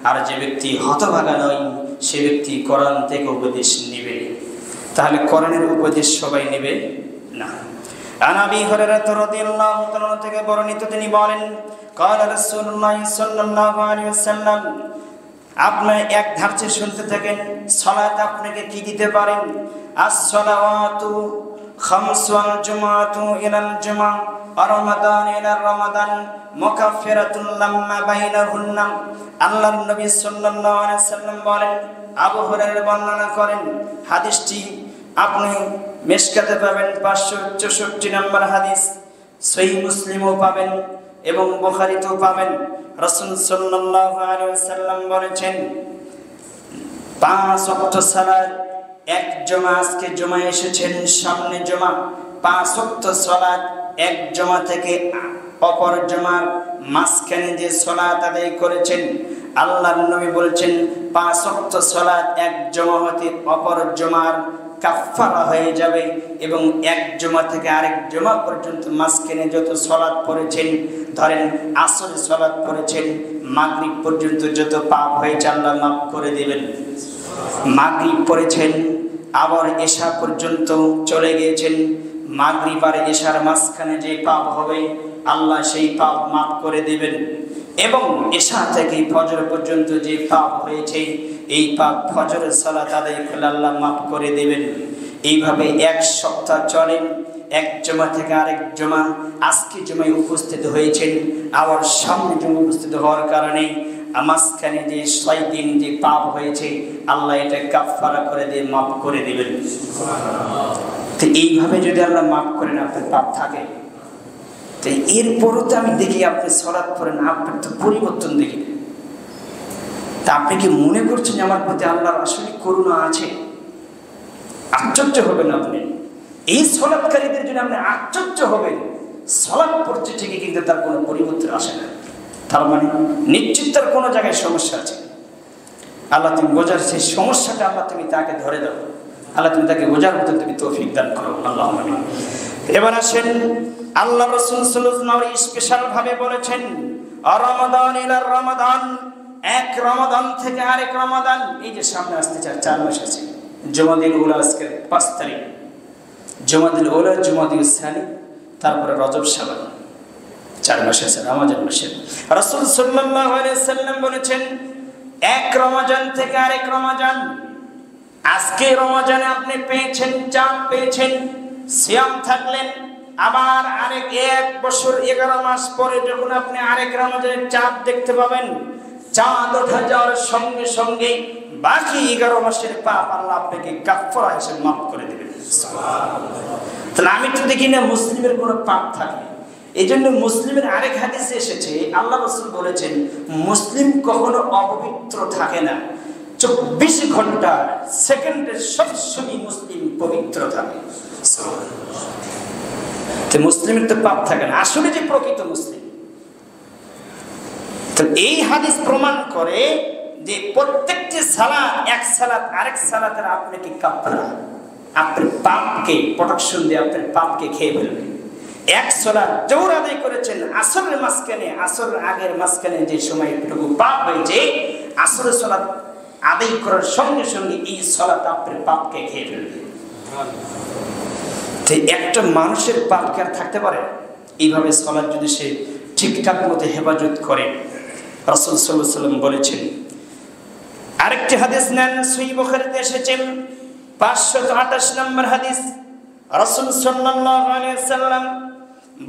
আর যে ব্যক্তি হতভাগা নয় সে ব্যক্তি কোরআন থেকে উপদেশ নেবে। তাহলে কোরআনের উপদেশ সবাই নেবে না। আন আবি হুরায়রা রাদিয়াল্লাহু তাআলা থেকে বর্ণিত তিনি বলেন ক্বালা রাসূলুল্লাহ সাল্লাল্লাহু আলাইহি ওয়াসাল্লাম, আপনি এক ধাপে শুনতে থাকেন সালাত আপনাকে কি দিতে পারেন। as-salawatu khamsun jumu'atu ilal jumu'ah রমাদান ইলা রমাদান মুকাফফিরাতুন লাম্মা বাইনাহুন্না। আল্লাহর নবী সাল্লাল্লাহু আলাইহি সাল্লাম বলেন, আবু হুরায়রা বর্ণনা করেন, হাদিসটি আপনি মিশকাতে পাবেন 564 নম্বর হাদিস, সহিহ মুসলিমও পাবেন এবং বুখারীতেও পাবেন। রাসূল সাল্লাল্লাহু আলাইহি ওয়াসাল্লাম বলেছেন 5 ওয়াক্ত সালাত, এক জমা, আজকে জমা এসেছেন সামনে জমা, 5 ওয়াক্ত সালাত এক জমা থেকে অপর জমার মাঝখানে যে সালাত আদায় করেছেন, আল্লাহর নবী বলেছেন 5 ওয়াক্ত সালাত এক জমা হতে অপর জমার কাফফারা হয়ে যাবে এবং এক জমা থেকে আরেক জমা পর্যন্ত মাঝখানে যত সালাত পড়েছেন, ধরেন আসরের সালাত পড়েছেন, মাগরিব পর্যন্ত যত পাপ হয়েছে আল্লাহ মাফ করে দিবেন। মাগরিব পড়েছেন আবার এশা পর্যন্ত চলে গিয়েছেন, মাগরিব আর এশার মাঝখানে যে পাপ হবে আল্লাহ সেই পাপ মাফ করে দিবেন। এবং এশা থেকে ফজর পর্যন্ত যে পাপ হয়েছে এই পাপ ফজরের সালাত আদায় করলে আল্লাহ মাফ করে দিবেন। এইভাবে এক সপ্তাহ চলেন, এক জমা থেকে আরেক জমা, আজকে জমায় উপস্থিত হয়েছেন, আবার সামনে জমা উপস্থিত হওয়ার কারণে মাঝখানে যে 6 দিন যে পাপ হয়েছে আল্লাহ এটা কাফফারা করে দিয়ে মাফ করে দিবেন। তো এইভাবে যদি আল্লাহ মাফ করেন আপনার পাপ থাকে, তো এরপরও তো আমি দেখি আপনি সালাত পড়েন, আপনার তো পরিবর্তন দেখি। তা আপনি কি মনে করছেন আমার প্রতি আল্লাহর আসলে করুণা আছে? আশ্চর্য হবেন আপনি, এই সালাতকারীদের জন্য আপনি আশ্চর্য হবেন। সালাত পড়ছে ঠিকই কিন্তু তার কোনো পরিবর্তন আসে না, তার মানে নিশ্চিত তার কোনো জায়গায় সমস্যা আছে। আল্লাহ তুমি বোঝার সেই সমস্যাটা আল্লাহ তুমি তাকে ধরে দাও, আল্লাহ তুমি তাকে বোঝার মতো তুমি তৌফিক দান করো, আল্লাহুম্মা আমিন। এবার আসেন আল্লাহ রাসূল সাল্লাল্লাহু আলাইহি ওয়াসাল্লাম স্পেশাল ভাবে বলেছেন রমাদান ইলা রমাদান, এক রমাদান থেকে আরেক রমাদান। এই যে সামনে আসতে 4 মাস আছে, জুমাদিল উলা আজকে 5 তারিখ, জুমাদিল উলা, জুমাদিল সানি, তারপরে রজব শাবান, 4 মাস আছে রমজান মাসে। রাসূল সাল্লাল্লাহু আলাইহি ওয়াসাল্লাম বলেছেন এক রমজান থেকে আরেক রমজান। আজকে রমজানে আপনি পেয়েছেন, চাঁদ পেয়েছেন, সিয়াম থাকলেন, আবার আরেক 1 বছর 11 মাস পরে যখন আপনি আরেক রমজানের চাঁদ দেখতে পাবেন, চাঁদ ওঠা যাওয়ার সঙ্গে সঙ্গে বাকি 11 মাসের পাপ আল্লাহ আপনাকে কাফফারা হিসেবে মাফ করে দিবেন। তাহলে আমি তো দেখি না মুসলিমের কোনো পাপ থাকে। এই জন্য মুসলিমের আরেক হাদিসে এসেছে আল্লাহ রাসূল বলেছেন মুসলিম কখনো অপবিত্র থাকে না, 24 ঘন্টা সেকেন্ডে সবসময় মুসলিম পবিত্র থাকে। তো মুসলিমের তো পাপ থাকে না, আসলে যে প্রকৃত মুসলিম। তো এই হাদিস প্রমাণ করে যে প্রত্যেকটি সালাত এক সালাত আরেক সালাতের আপনাকে কাফারা, আপনার পাপকে প্রোটেকশন দিয়ে আপনার পাপকে খেয়ে ফেলবে। এক সালাত জোহর আদায় করেছেন আসরের মাঝখানে, আসরের আগের মাঝখানে যে সময়টুকু পাপ হয়েছে, আসরের সালাত আদায় করার সঙ্গে সঙ্গে এই সালাত আপনার পাপকে খেয়ে ফেলবে। একটা মানুষের পাপ কি আর থাকতে পারে? এইভাবে সালাত যদি সে ঠিকঠাক মতো হেফাজত করে, রাসূল সাল্লাল্লাহু আলাইহি ওয়াসাল্লাম বলেছেন। আরেকটি হাদিস নেন, সহিহ বুখারীতে এসেছেন 528 নম্বর হাদিস। রাসূল সাল্লাল্লাহু আলাইহি ওয়াসাল্লাম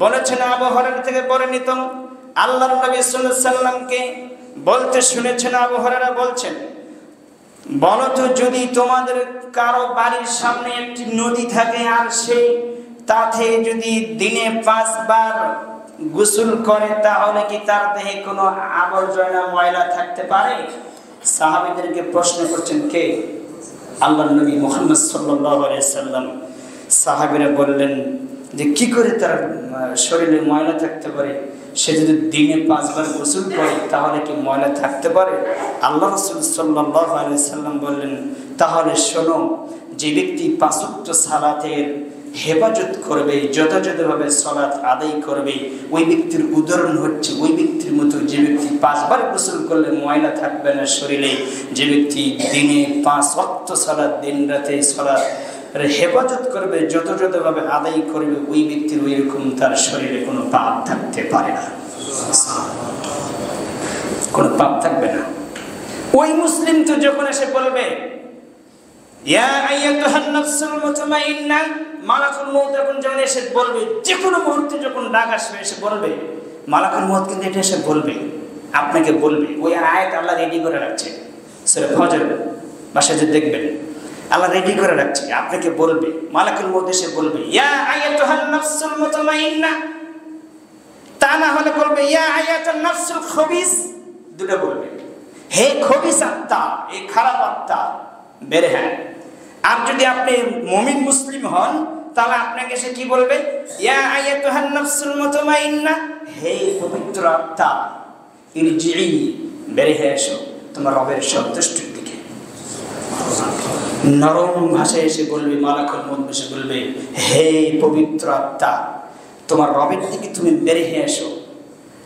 বলেছেন, আবু হুরায়রা থেকে বর্ণিত, আল্লাহর নবী সাল্লাল্লাহু আলাইহি ওয়াসাল্লামকে বলতে শুনেছেন, আবু হুরায়রা বলছেন, বলো তো যদি তোমাদের কারো বাড়ির সামনে একটি নদী থাকে আর সেই তাতে যদি দিনে 5 বার গোসল করে, তাহলে কি তার দেহে কোনো আবর্জনা ময়লা থাকতে পারে? সাহাবীদেরকে প্রশ্ন করছেন কে? আল্লাহর নবী মুহাম্মদ সাল্লাল্লাহু আলাইহি ওয়াসাল্লাম। সাহাবীরা বললেন যে কি করে তার শরীরে ময়লা থাকতে পারে? সে যদি দিনে 5 বার গোসল করে তাহলে কি ময়লা থাকতে পারে? আল্লাহ রাসূল সাল্লাল্লাহু আলাইহি ওয়াসাল্লাম বললেন, তাহলে শোনো, যে ব্যক্তি 5 ওয়াক্ত সালাতের হেফাজত করবে, যথাযথভাবে সালাত আদায় করবে, ওই ব্যক্তির উদাহরণ হচ্ছে ওই ব্যক্তির মতো যে ব্যক্তি 5 বার গোসল করলে ময়লা থাকবে না শরীরে। যে ব্যক্তি দিনে 5 ওয়াক্ত সালাত, দিন রাতে সালাত হেফাজত করবে, যথাযথভাবে আদায় করবে, ওই ব্যক্তির ওই রকম তার শরীরে কোনো পাপ থাকতে পারে না, কোনো পাপ থাকবে না। ওই মুসলিম তো যখন এসে বলবে ইয়া আইয়াতুহান নাফসুল মুতমাইন্নাহ, মালাকুল মউত যখন এসে বলবে, যে কোনো মুহূর্তে যখন ডাক আসবে এসে বলবে, মালাকুল মউত কিন্তু এটা এসে বলবে, আপনাকে বলবে। ওই আয়াত আল্লাহ রেডি করে রাখছে, সূরা ফজর বাসায় যে দেখবেন আল্লাহ রেডি করে রাখছে, আপনাকে বলবে, মালাকুল মউত এসে বলবে ইয়া আইয়াতুহান নাফসুল মুতমাইন্নাহ, তা না হলে বলবে ইয়া আইয়াতুন নাফসুল খবিস, দুটো বলবে, হে খবিস আত্মা, এই খারাপ আত্মা বের হ্যাঁ। আর যদি আপনি মুমিন মুসলিম হন তাহলে আপনাকে সে কি বলবে? ইয়া আইয়াতুহান নাফসুল মুতমাইন্নাহ, হে পবিত্র আত্মা, ইরজিই, বের হয়ে এসো তোমার রবের সন্তুষ্টির দিকে। নরম ভাষায় এসে বলবে, মালাকুল মউত এসে বলবে, হে পবিত্র আত্মা, তোমার রবের দিকে তুমি বের হয়ে এসো,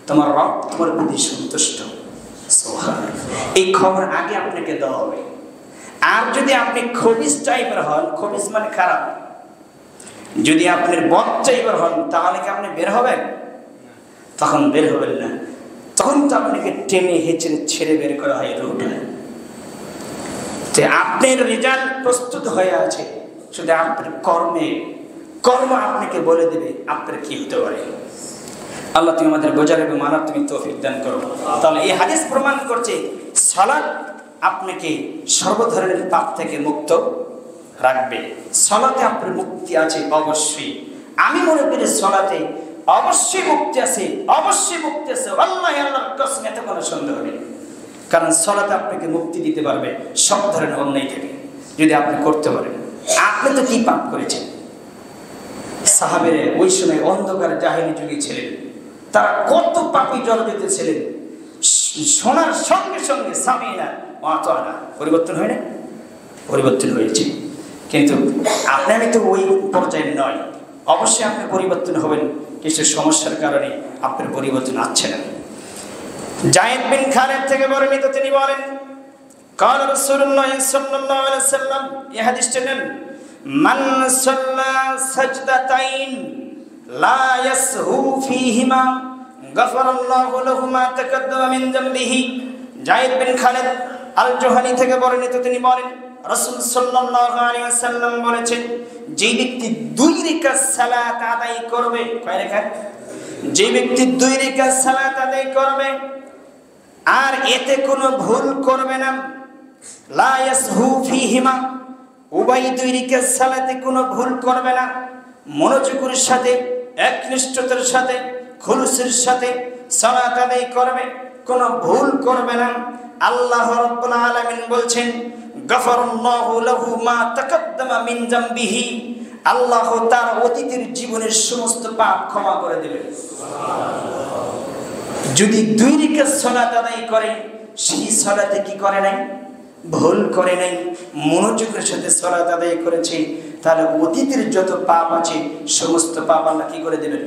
তোমার রব তোমার প্রতি সন্তুষ্ট। সুবহানাল্লাহ। এই খবর আগে আপনাকে দেওয়া হবে। আর যদি আপনি খবিস টাইপের হন, খবিস মানে খারাপ, যদি আপনি বদ টাইপের হন তাহলে কি আপনি বের হবেন? তখন বের হবেন না, তখন তো আপনাকে টেনে হেঁচড়ে ছেড়ে বের করা হয় রোডে। যে আপনার রেজাল্ট প্রস্তুত হয়ে আছে, শুধু আপনার কর্ম আপনাকে বলে দেবে আপনার কি হতে পারে। আল্লাহ তুমি আমাদের বোঝার এবং মানার তুমি তৌফিক দান করো। তাহলে এই হাদিস প্রমাণ করছে সালাত আপনাকে সর্ব ধরনের পাপ থেকে মুক্ত রাখবে। সালাতে আপনার মুক্তি আছে অবশ্যই। আমি মনে করি সালাতে অবশ্যই মুক্তি আছে, অবশ্যই মুক্তি আছে, আল্লাহর কসম, এতে কোনো সন্দেহ নেই। কারণ সালাতে আপনাকে মুক্তি দিতে পারবে সব ধরনের অন্যায় থেকে, যদি আপনি করতে পারেন। আপনি তো কি পাপ করেছেন? সাহাবেরা ওই সময় অন্ধকার জাহেলি যুগে ছিলেন, তারা কত পাপী জর্জরিত ছিলেন। শোনার সঙ্গে সঙ্গে সামিনা ওয়াতানা, পরিবর্তন হয় না? পরিবর্তন হয়েছে। কিন্তু আপনি আমি তো ওই পর্যায়ে নয়, অবশ্যই আপনি পরিবর্তন হবেন, কিছু সমস্যার কারণে আপনার পরিবর্তন আসছে না। যায়েদ বিন খালিদ থেকে বর্ণিত, তিনি বলেন, قال رسول الله صلى الله عليه وسلم, এই হাদিসটা নেন, মান সাল্লা সাজদাতাইন লা ইয়াসহু ফীহিমা গাফারাল্লাহু লাহু মা তাকাদ্দামা মিন যামবিহি। যায়েদ বিন খালিদ আল জোহানি থেকে বর্ণিত, তিনি বলেন, রাসূল সাল্লাল্লাহু আলাইহি ওয়াসাল্লাম বলেছেন, যে ব্যক্তি 2 রাকাত সালাত আদায় করবে, কয় রাকাত? যে ব্যক্তি 2 রাকাত সালাত আদায় করবে আর এতে কোনো ভুল করবে না, লা ইয়াসহু ফীহিমা, উভয় 2 রাকাত সালাতে কোনো ভুল করবে না, মনোযোগের সাথে, একনিষ্ঠতার সাথে, খুলুসের সাথে সালাত আদায় করবে, কোনো ভুল করবে না। আল্লাহ রাব্বুল আলামিন বলছেন, গাফারাল্লাহু লাহু মা তাকাদ্দামা মিন যামবিহি, আল্লাহ তার অতীতের জীবনের সমস্ত পাপ ক্ষমা করে দেবেন। যদি 2 রাকাত সালাত আদায় করে সেই সালাতে কি করে নাই, ভুল করে নাই, মনোযোগের সাথে সালাত আদায় করেছে, তাহলে অতীতের যত পাপ আছে সমস্ত পাপ আল্লাহ কি করে দেবেন,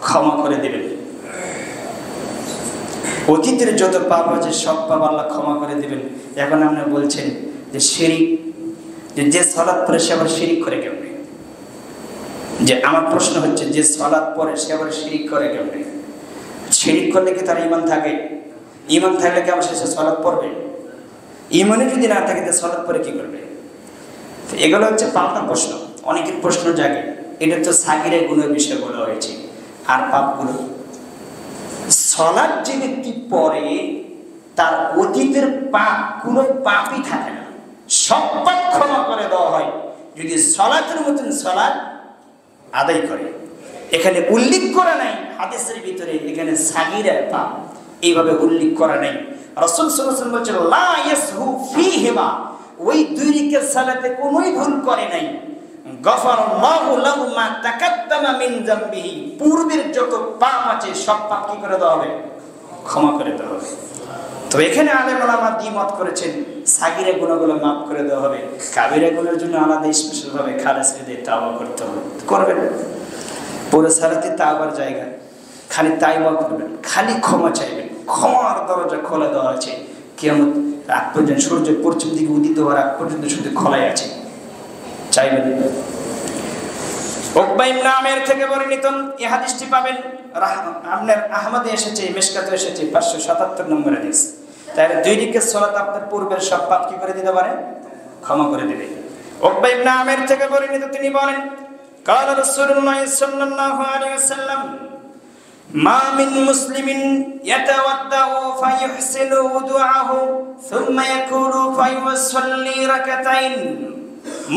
ক্ষমা করে দেবেন। অতীতের যত পাপ আছে সব পাপ আল্লাহ ক্ষমা করে দেবেন। এখন আপনি বলছেন যে শিরিক, যে সালাত পড়ে সে আবার শিরিক করে কেমনে? যে আমার প্রশ্ন হচ্ছে, যে সালাত পড়ে সে আবার শিরিক করে কেমনে? শিরিক করলে কি তার ঈমান থাকে? ঈমান থাকলে কি আবার সে সালাত পড়বে? ঈমানে যদি না থাকে তো সালাত পড়ে কি করবে? এগুলো হচ্ছে পাল্টা প্রশ্ন, অনেকের প্রশ্ন জাগে। এটা তো সাগিরে গুণের বিষয় বলা হয়েছে। আর পাপগুলো, সালাত যে ব্যক্তি পড়ে তার অতীতের পাপ, কোনো পাপই থাকে না, সব পাপ ক্ষমা করে দেওয়া হয় যদি সালাতের মতন সালাত আদায় করে। এখানে উল্লেখ করা নাই হাদিসের ভিতরে এখানে সাগীরা পাপ এইভাবে উল্লেখ করা নাই। রাসূল সাল্লাল্লাহু আলাইহি ওয়াসাল্লাম বলেছেন লা ইয়াসহু ফীহিমা, ওই দুই রাকাত সালাতে কোনোই ভুল করে নাই। গফারাল্লাহু লাহু মা তাকাদ্দামা মিন যামবিহি, পূর্বের যত পাপ আছে সব পাপ কি করে দেওয়া হবে, ক্ষমা করে দেওয়া হবে। তো এখানে আলেম ওলামা দ্বিমত করেছেন, সাগীরা গুনাহগুলো মাফ করে দেওয়া হবে, কাবিরা গুনাহের জন্য আলাদা স্পেশাল ভাবে খালেস হৃদয়ে তাওবা করতে হবে। করবেন পুরো সালাতে তাওবার জায়গা, খালি তাওবা করবেন, খালি ক্ষমা চাইবেন। ক্ষমার দরজা খোলা দেওয়া আছে কিয়ামত রাত পর্যন্ত, সূর্য পশ্চিম দিকে উদিত হওয়ার আগ পর্যন্ত শুধু খোলাই আছে, চাইবেন। উকবা ইবনে আমির থেকে বর্ণিত এই হাদিসটি পাবেন আপনার আহমদে এসেছে, মিশকাতে এসেছে 577 নম্বর হাদিস। তাহলে দুই রাকাত সালাত আপনার পূর্বের সব পাপ কি করে দিতে পারে, ক্ষমা করে দিবে। উকবা ইবনে আমির থেকে বর্ণিত, তিনি বলেন قال رسول الله صلى الله عليه وسلم ما من مسلم يتوضأ فيحسن وضوءه ثم يقول فيصلي ركعتين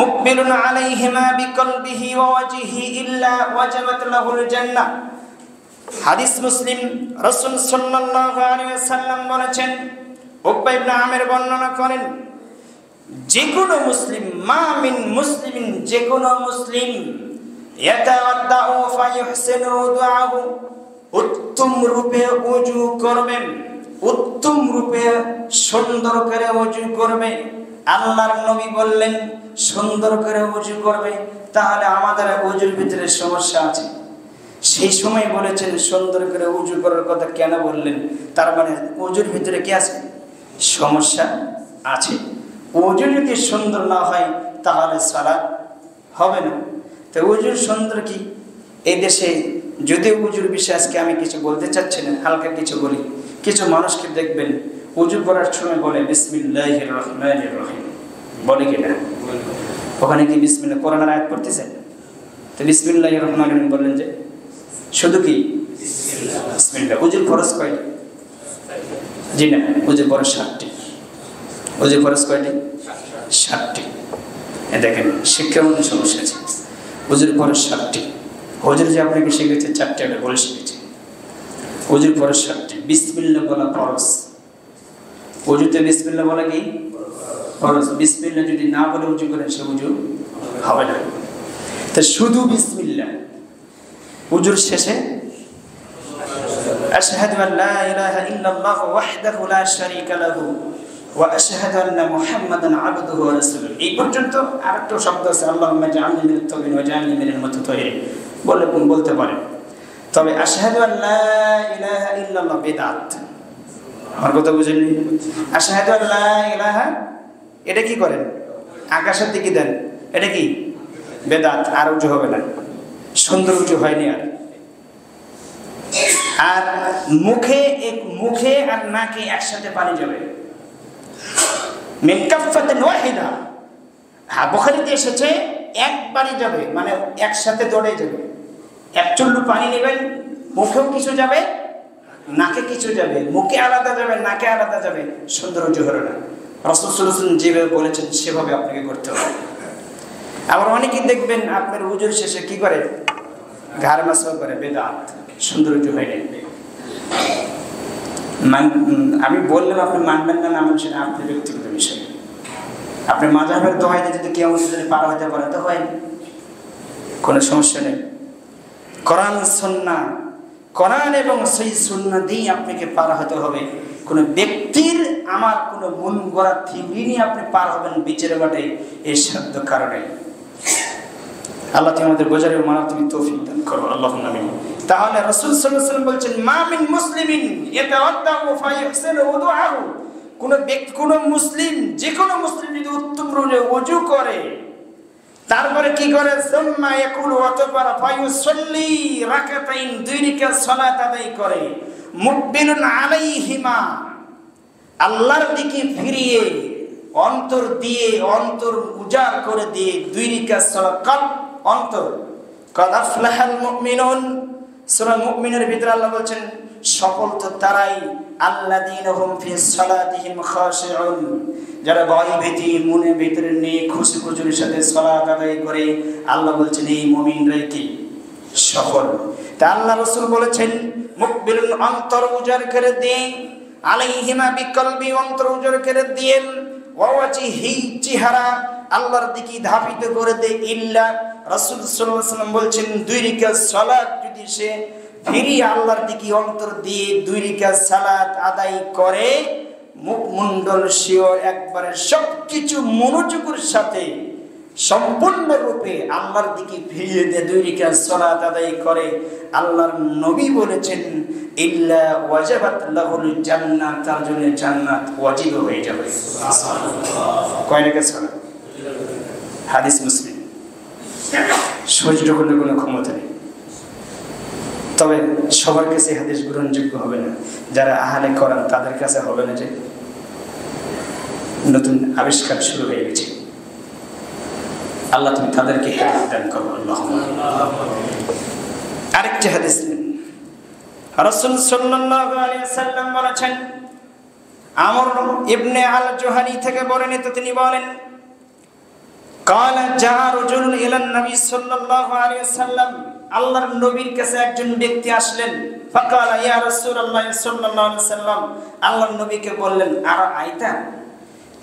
مقبل عليهما بقلبه ووجهه إلا وجبت له الجنة। হাদিস মুসলিম। রাসূল সাল্লাল্লাহু আলাইহি ওয়াসাল্লাম বলেছেন, উকবা ইবনে আমির বর্ণনা করেন, যে কোনো মুসলিম, মা মিন মুসলিমিন, যে কোনো মুসলিম, ইয়াতাওয়াদ্দাউ ফায়ুহসিনু উযুআহু, উত্তম রূপে ওযু করবেন, উত্তম রূপে সুন্দর করে ওযু করবে। আল্লাহর নবী বললেন সুন্দর করে ওযু করবে, তাহলে আমাদের ওযুর ভিতরে সমস্যা আছে। সেই সময় বলেছেন সুন্দর করে ওযু করার কথা কেন বললেন? তার মানে ওযুর ভিতরে কি আছে, সমস্যা আছে। ওযু যদি সুন্দর না হয় তাহলে সালাত হবে না। তো ওযুর সুন্দর কি, এই দেশে যদি ওযুর বিষয়ে আজকে আমি কিছু বলতে চাচ্ছি না, হালকা কিছু বলি। কিছু মানুষকে দেখবেন ওযু করার সময় বলে বিসমিল্লাহির রহমানির রহিম, বলে কি না? ওখানে কি বিসমিল্লাহ কোরআনের আয়াত পড়তেছেন? তো বিসমিল্লাহির রহমানির রহিম বললেন যে শুধু কি বিসমিল্লাহ। ওযুর ফরজ কয়টি? জি না, ওযুর ফরজ 7টি। ওযুর ফরজ কয়টি? 7টি। দেখেন শিক্ষার মধ্যে সমস্যা আছে। ওযুর ফরজ 7টি, ওযুর যে আপনাকে শিখেছে 4টি, এটা বলে শিখেছে। ওযুর ফরজ 7টি, বিসমিল্লাহ বলা ফরজ। ওযুতে বিসমিল্লাহ বলা কি ফরজ। বিসমিল্লাহ যদি না বলে ওযু করেন সে ওযু হবে না। তো শুধু বিসমিল্লাহ। ওযুর শেষে আশহাদু আল্লা ইলাহা ইল্লাল্লাহ ওয়াহদাহু লা শারীকা লাহু ওয়া আশহাদু আন্না মুহাম্মাদান আবদুহু ওয়া রাসূলুহু, এই পর্যন্ত আরেকটা শব্দ আছে আল্লাহুম্মা জাআলনি মিনাত তাওয়াবিন ওয়া জাআলনি মিনাল মুতাতাহহিরিন বলতে পারেন। তবে আশহাদু আল্লা ইলাহা ইল্লাল্লাহ বিদআত। আমার কথা বুঝেননি? আশহাদু আল্লা ইলাহা, এটা কি করেন? আকাশের দিকে দেন, এটা কি বিদআত। আর উজু হবে না, সুন্দর উজু হয়নি। আর মুখে আর নাকে একসাথে পানি যাবে, মিন কাফাতিন ওয়াহিদা। বুখারীতে এসেছে একবারই যাবে, মানে একসাথে দৌড়ে যাবে। এক চুল্লু পানি নেবেন, মুখেও কিছু যাবে, নাকে কিছু যাবে, মুখে আলাদা যাবে, নাকে আলাদা যাবে, সুন্দর উজু হলো না। রাসূল সাল্লাল্লাহু আলাইহি ওয়াসাল্লাম যেভাবে বলেছেন সেভাবে আপনাকে করতে হবে। আবার অনেকেই দেখবেন আপনার উজুর শেষে কি করে, ঘাড় মাসা করে, বেদাত, সুন্দর উজু হয় না। আমি বললাম আপনি মানবেন না, মানবেন সেটা আপনার ব্যক্তিগত বিষয়। আপনি মাযহাবের দোহাইতে যদি কেউ যদি পার হতে পারে তো হয়, কোনো সমস্যা নেই। কোরআন সুন্নাহ, কোরআন এবং সহিহ সুন্নাহ দিয়ে আপনাকে পার হতে হবে। কোনো ব্যক্তির আমার কোনো মন গড়া থিওরি নিয়ে আপনি পার হবেন বিচের বাটে এই শব্দ কারণে। আল্লাহ তুমি আমাদের বোঝার মানা তুমি তৌফিক দান করো, আল্লাহুম্মা আমিন। তাহলে রাসূল সাল্লাল্লাহু আলাইহি ওয়াসাল্লাম বলছেন, মা মিন মুসলিমিন ইয়াতাওয়াদ্দাউ ফায়াহসিনু উযুআহু, কোন ব্যক্তি, কোন মুসলিম, যে কোনো মুসলিম যদি উত্তম রূপে ওযু করে, তারপরে কি করে, সুম্মা ইয়াকুলু ওয়াতাফারা ফায়ুসাল্লি রাকাতাইন, দুই রাকাত সালাত আদায় করে, মুকবিলুন আলাইহিমা, আল্লাহর দিকে ফিরিয়ে অন্তর দিয়ে, অন্তর উজাড় করে দিয়ে দুই রাকাত সালাত, কলব অন্তর, কাদ আফলাহাল মুমিনুন, সূরা মুমিনের ভিতরে আল্লাহ বলছেন সফল তো তারাই, আল্লাযীনা হুম ফি সালাতিহিম খাশিউন, যারা ভয় ভীতি মনে ভিতরে নিয়ে খুশি খুশির সাথে সালাত আদায় করে, আল্লাহ বলছেন এই মুমিনরাই কি সফল। তা আল্লাহ রাসূল বলেছেন মুকবিলুন, অন্তর উজাড় করে দেন, আলাইহিমা বিকলবি, অন্তর উজাড় করে দেন, ওয়া ওয়াজহি, চেহারা আল্লাহর দিকে ধাবিত করে দেয়, ইল্লা, রাসূল সাল্লাল্লাহু আলাইহি ওয়াসাল্লাম বলছেন দুই রাকাত সালাত যদি সে ফিরিয়ে আল্লাহর দিকে অন্তর দিয়ে দুই রাকাত সালাত আদায় করে, মুখমণ্ডল শিওর একবারে সবকিছু মনোযোগের সাথে সম্পূর্ণরূপে আল্লাহর দিকে ফিরিয়ে দিয়ে দুই রাকাত সালাত আদায় করে, আল্লাহর নবী বলেছেন ইল্লা ওয়াজাবাত লাহুল জান্নাত, তার জন্য জান্নাত ওয়াজিব হয়ে যাবে। সুবহানাল্লাহ। কয় রাকাত সালাত? হাদিস মুসলিম। শরীর কোনো ক্ষমতা নেই, তবে সবার কাছে হাদিস গ্রহণযোগ্য হবে না। যারা আহলে কোরআন তাদের কাছে হবে না, যে নতুন আবিষ্কার শুরু হয়ে গেছে। আল্লাহ তুমি তাদেরকে হেদায়েত দান করো, আল্লাহুম্মা। আরেকটি হাদিস রাসূল সাল্লাল্লাহু আলাইহি ওয়াসাল্লাম বলেছেন, আমর ইবনে আল জুহানি থেকে বর্ণিত, তিনি বলেন قال جاء رجل الى النبي صلى الله عليه وسلم, আল্লাহর নবীর কাছে একজন ব্যক্তি আসলেন, فقال يا رسول الله صلى الله عليه وسلم, আল্লাহর নবীকে বললেন, আরা আইতা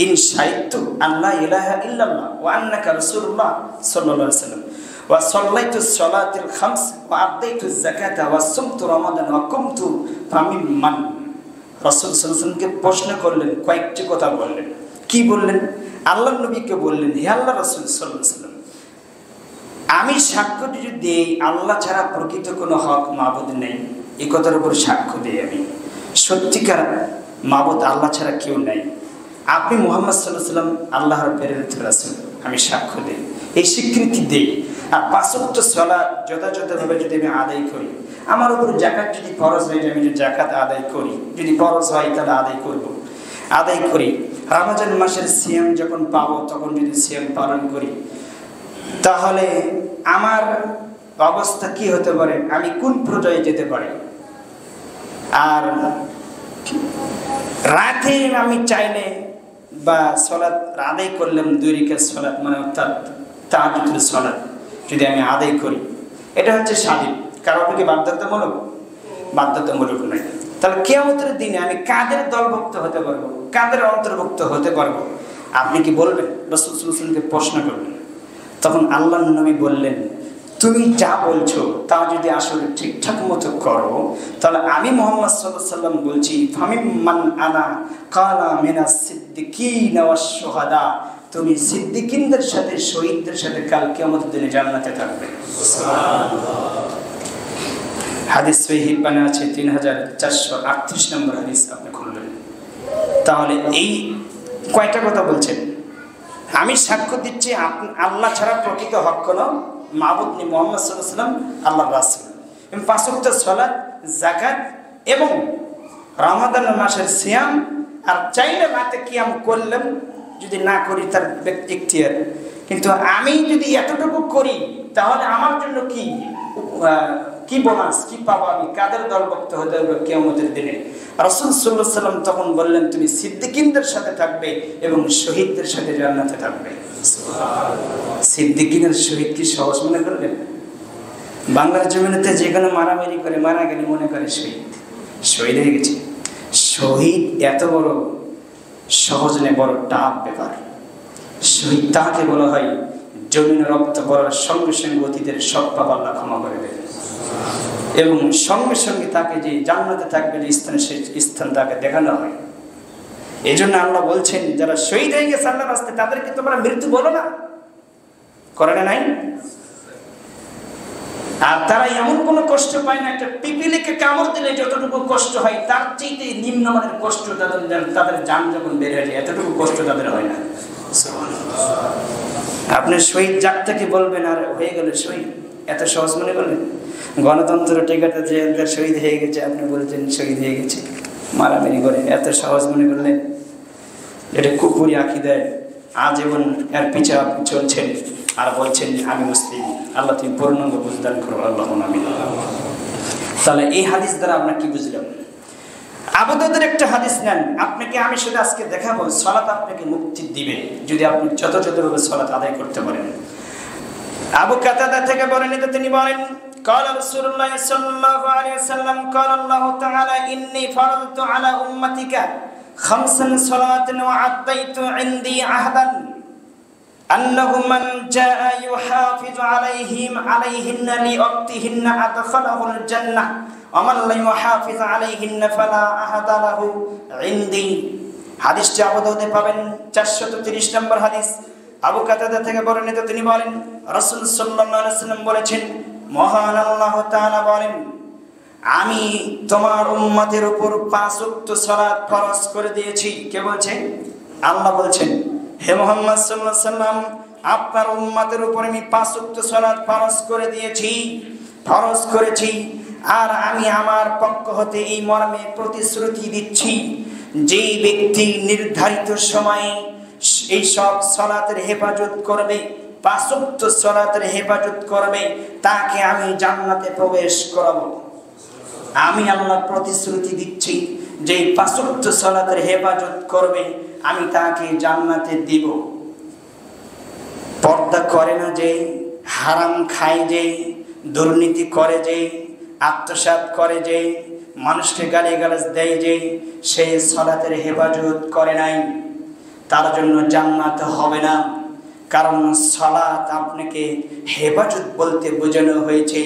ইন শাহিদতু আল্লা ইলাহা ইল্লাল্লাহ ওয়া আন্নাকা রাসূলুল্লাহ সাল্লাল্লাহু আলাইহি ওয়াসাল্লাম ওয়া সাল্লাইতু সালাতিল খামস ওয়া আদাইতু যাকাতা ওয়া সুমতু রমাদান ওয়া কুমতু ফামিম্মান। রাসূল সাল্লাল্লাহু আলাইহি ওয়াসাল্লামকে প্রশ্ন করলেন, কয়েকটি কথা বললেন। কি বললেন? আল্লাহর নবীকে বললেন, হে আল্লাহ রাসূল সাল্লাল্লাহু আলাইহি ওয়াসাল্লাম, আমি সাক্ষ্য যদি দেই আল্লাহ ছাড়া প্রকৃত কোনো হক মাবুদ নেই, এই কথার উপর সাক্ষ্য দেই আমি, সত্যিকার মাবুদ আল্লাহ ছাড়া কেউ নেই, আপনি মুহাম্মদ সাল্লাল্লাহু আলাইহি ওয়াসাল্লাম আল্লাহর প্রেরিত রাসূল, আমি সাক্ষ্য দেই, এই স্বীকৃতি দেই। আর পাঁচ ওয়াক্ত সালাত যথাযথভাবে যদি আমি আদায় করি, আমার উপর যাকাত যদি ফরজ হয়, আমি যদি যাকাত আদায় করি, যদি ফরজ হয় তাহলে আদায় করি, রমজান মাসের সিয়াম যখন পাবো তখন যদি সিয়াম পালন করি, তাহলে আমার অবস্থা কি হতে পারে, আমি কোন পর্যায়ে যেতে পারি। আর রাতে আমি চাইলে বা সালাত আদায় করলাম, দুই রাকাত সালাত মানে অর্থাৎ তাহাজ্জুদের সালাত যদি আমি আদায় করি, এটা হচ্ছে স্বাধীন, কারো থেকে বাধ্যতামূলক নয়। তাহলে কিয়ামতের দিনে আমি কাদের দলভুক্ত হতে পারবো, কাদের অন্তর্ভুক্ত হতে পারবো? আপনি কি বলবেন? রাসূল সাল্লাল্লাহু আলাইহি ওয়াসাল্লামকে প্রশ্ন করলেন। তখন আল্লাহর নবী বললেন, তুমি যা বলছো তা যদি আসলে ঠিকঠাক মতো করো, তাহলে আমি মুহাম্মদ সাল্লাল্লাহু আলাইহি ওয়াসাল্লাম বলছি, ফামিম্মান আনা কানা মিনাস সিদ্দিকিন ওয়াশ শুহাদা, তুমি সিদ্দিকিনদের সাথে, শহীদদের সাথে কাল কিয়ামতের দিনে জান্নাতে থাকবে। সুবহানাল্লাহ। হাদিস সহিহ বানা আছে 3438 নম্বর হাদিস, আপনি খুলবেন। তাহলে এই কয়টা কথা বলছেন? আমি সাক্ষ্য দিচ্ছি আল্লাহ ছাড়া প্রকৃত হক কোনো মাবুদ নেই, মুহাম্মদ সাল্লাল্লাহু আলাইহি ওয়াসাল্লাম আল্লাহর রাসূল, এবং পাঁচ ওয়াক্ত সালাত, যাকাত এবং রমাদান মাসের সিয়াম, আর চাইলে রাতে কিয়াম করলাম, যদি না করি তার ইখতিয়ার, কিন্তু আমি যদি এতটুকু করি তাহলে আমার জন্য কি বোনাস, কি পাবো, আমি কাদের দলভুক্ত হতে হবে কিয়ামতের দিনে? রাসূল সাল্লাল্লাহু আলাইহি ওয়াসাল্লাম তখন বললেন, তুমি সিদ্দিকিনদের সাথে থাকবে এবং শহীদদের সাথে জান্নাতে থাকবে। সুবহানাল্লাহ। সিদ্দিকিনের শহীদ কি সহজ মনে করলেন? বাংলার জমিনেতে যে কোনো মারামারি করে মারা গেলে মনে করে শহীদ হয়ে গেছে। শহীদ এত বড় সহজ নেই, বড় টাফ ব্যাপার। শহীদ তাকে বলা হয় জমিনে রক্ত পড়ার সঙ্গে সঙ্গে অতীতের সব পাপ আল্লাহ ক্ষমা করে দেবে, এবং সঙ্গে সঙ্গে তাকে যে জান্নাতে থাকবে যে স্থান, সেই স্থান তাকে দেখানো হয়। এই জন্য আল্লাহ বলছেন যারা শহীদ হয়ে গেছে আল্লাহর রাস্তায় তাদেরকে তোমরা মৃত্যু বলো না, করে না নাই? আর তারা এমন কোনো কষ্ট পায় না, একটা পিপিলিকে কামড় দিলে যতটুকু কষ্ট হয় তার চাইতে নিম্নমানের কষ্ট তাদের জান যখন বের হয়ে যায় এতটুকু কষ্ট তাদের হয় না। আপনি শহীদ জাতটাকে বলবেন আর হয়ে গেল শহীদ, এত সহজ মনে করলেন? গণতন্ত্র টিকাটা যে শহীদ হয়ে গেছে আপনি বলছেন শহীদ হয়ে গেছে, মারামারি করে এত সহজ মনে করলেন? এটা কুকুরি আকীদায় আজীবন এর পিছে চলছেন আর বলছেন আমি মুসলিম। আল্লাহ তুমি পূর্ণাঙ্গ বুঝদান করো, আল্লাহুম্মা আমিন। তাহলে এই হাদিস দ্বারা আমরা কি বুঝলাম? আবু দাউদের একটা হাদিস নেন, আপনাকে আমি সেটা আজকে দেখাবো। সালাত আপনাকে মুক্তি দিবে যদি আপনি যথাযথভাবে সালাত আদায় করতে পারেন। আবু কাতাদা থেকে বর্ণিত, তিনি বলেন قال رسول الله صلى الله عليه وسلم قال الله تعالى إني فرضت على أمتك خمسا صلاة وعديت عندي عهدا أنه من جاء يحافظ عليهن لوقتهن أدخله الجنة ومن لم يحافظ عليهن فلا أحد له عندي। হাদিসটি আবু দাউদে পাবেন 430 নম্বর হাদিস। আবু কাতাদা থেকে বর্ণিত, তিনি বলেন রাসূল সাল্লাল্লাহু আলাইহি ওয়াসাল্লাম বলেছেন, মহান আল্লাহ তাআলা বলেন আমি তোমার উম্মতের উপর 5 ওয়াক্ত সালাত ফরজ করে দিয়েছি। কে বলছেন? আল্লাহ বলছেন, হে মুহাম্মদ সাল্লাল্লাহু আলাইহি ওয়াসাল্লাম আপনার উম্মতের উপর আমি 5 ওয়াক্ত সালাত ফরজ করেছি। আর আমি আমার পক্ষ হতে এই মর্মে প্রতিশ্রুতি দিচ্ছি, যে ব্যক্তি নির্ধারিত সময়ে এই সব সালাতের হেফাজত করবে, 5 ওয়াক্ত সালাতের হেফাজত করবে, তাকে আমি জান্নাতে প্রবেশ করাবো। আমি আল্লাহ প্রতিশ্রুতি দিচ্ছি যে 5 ওয়াক্ত সালাতের হেফাজত করবে আমি তাকে জান্নাতে দিব। পর্দা করে না যে, হারাম খায় যে, দুর্নীতি করে যে, আত্মসাৎ করে যে, মানুষকে গালিগালাজ দেয় যে, সে সালাতের হেফাজত করে নাই, তার জন্য জান্নাত হবে না। কারণ সালাত আপনাকে হেফাজত বলতে বোঝানো হয়েছে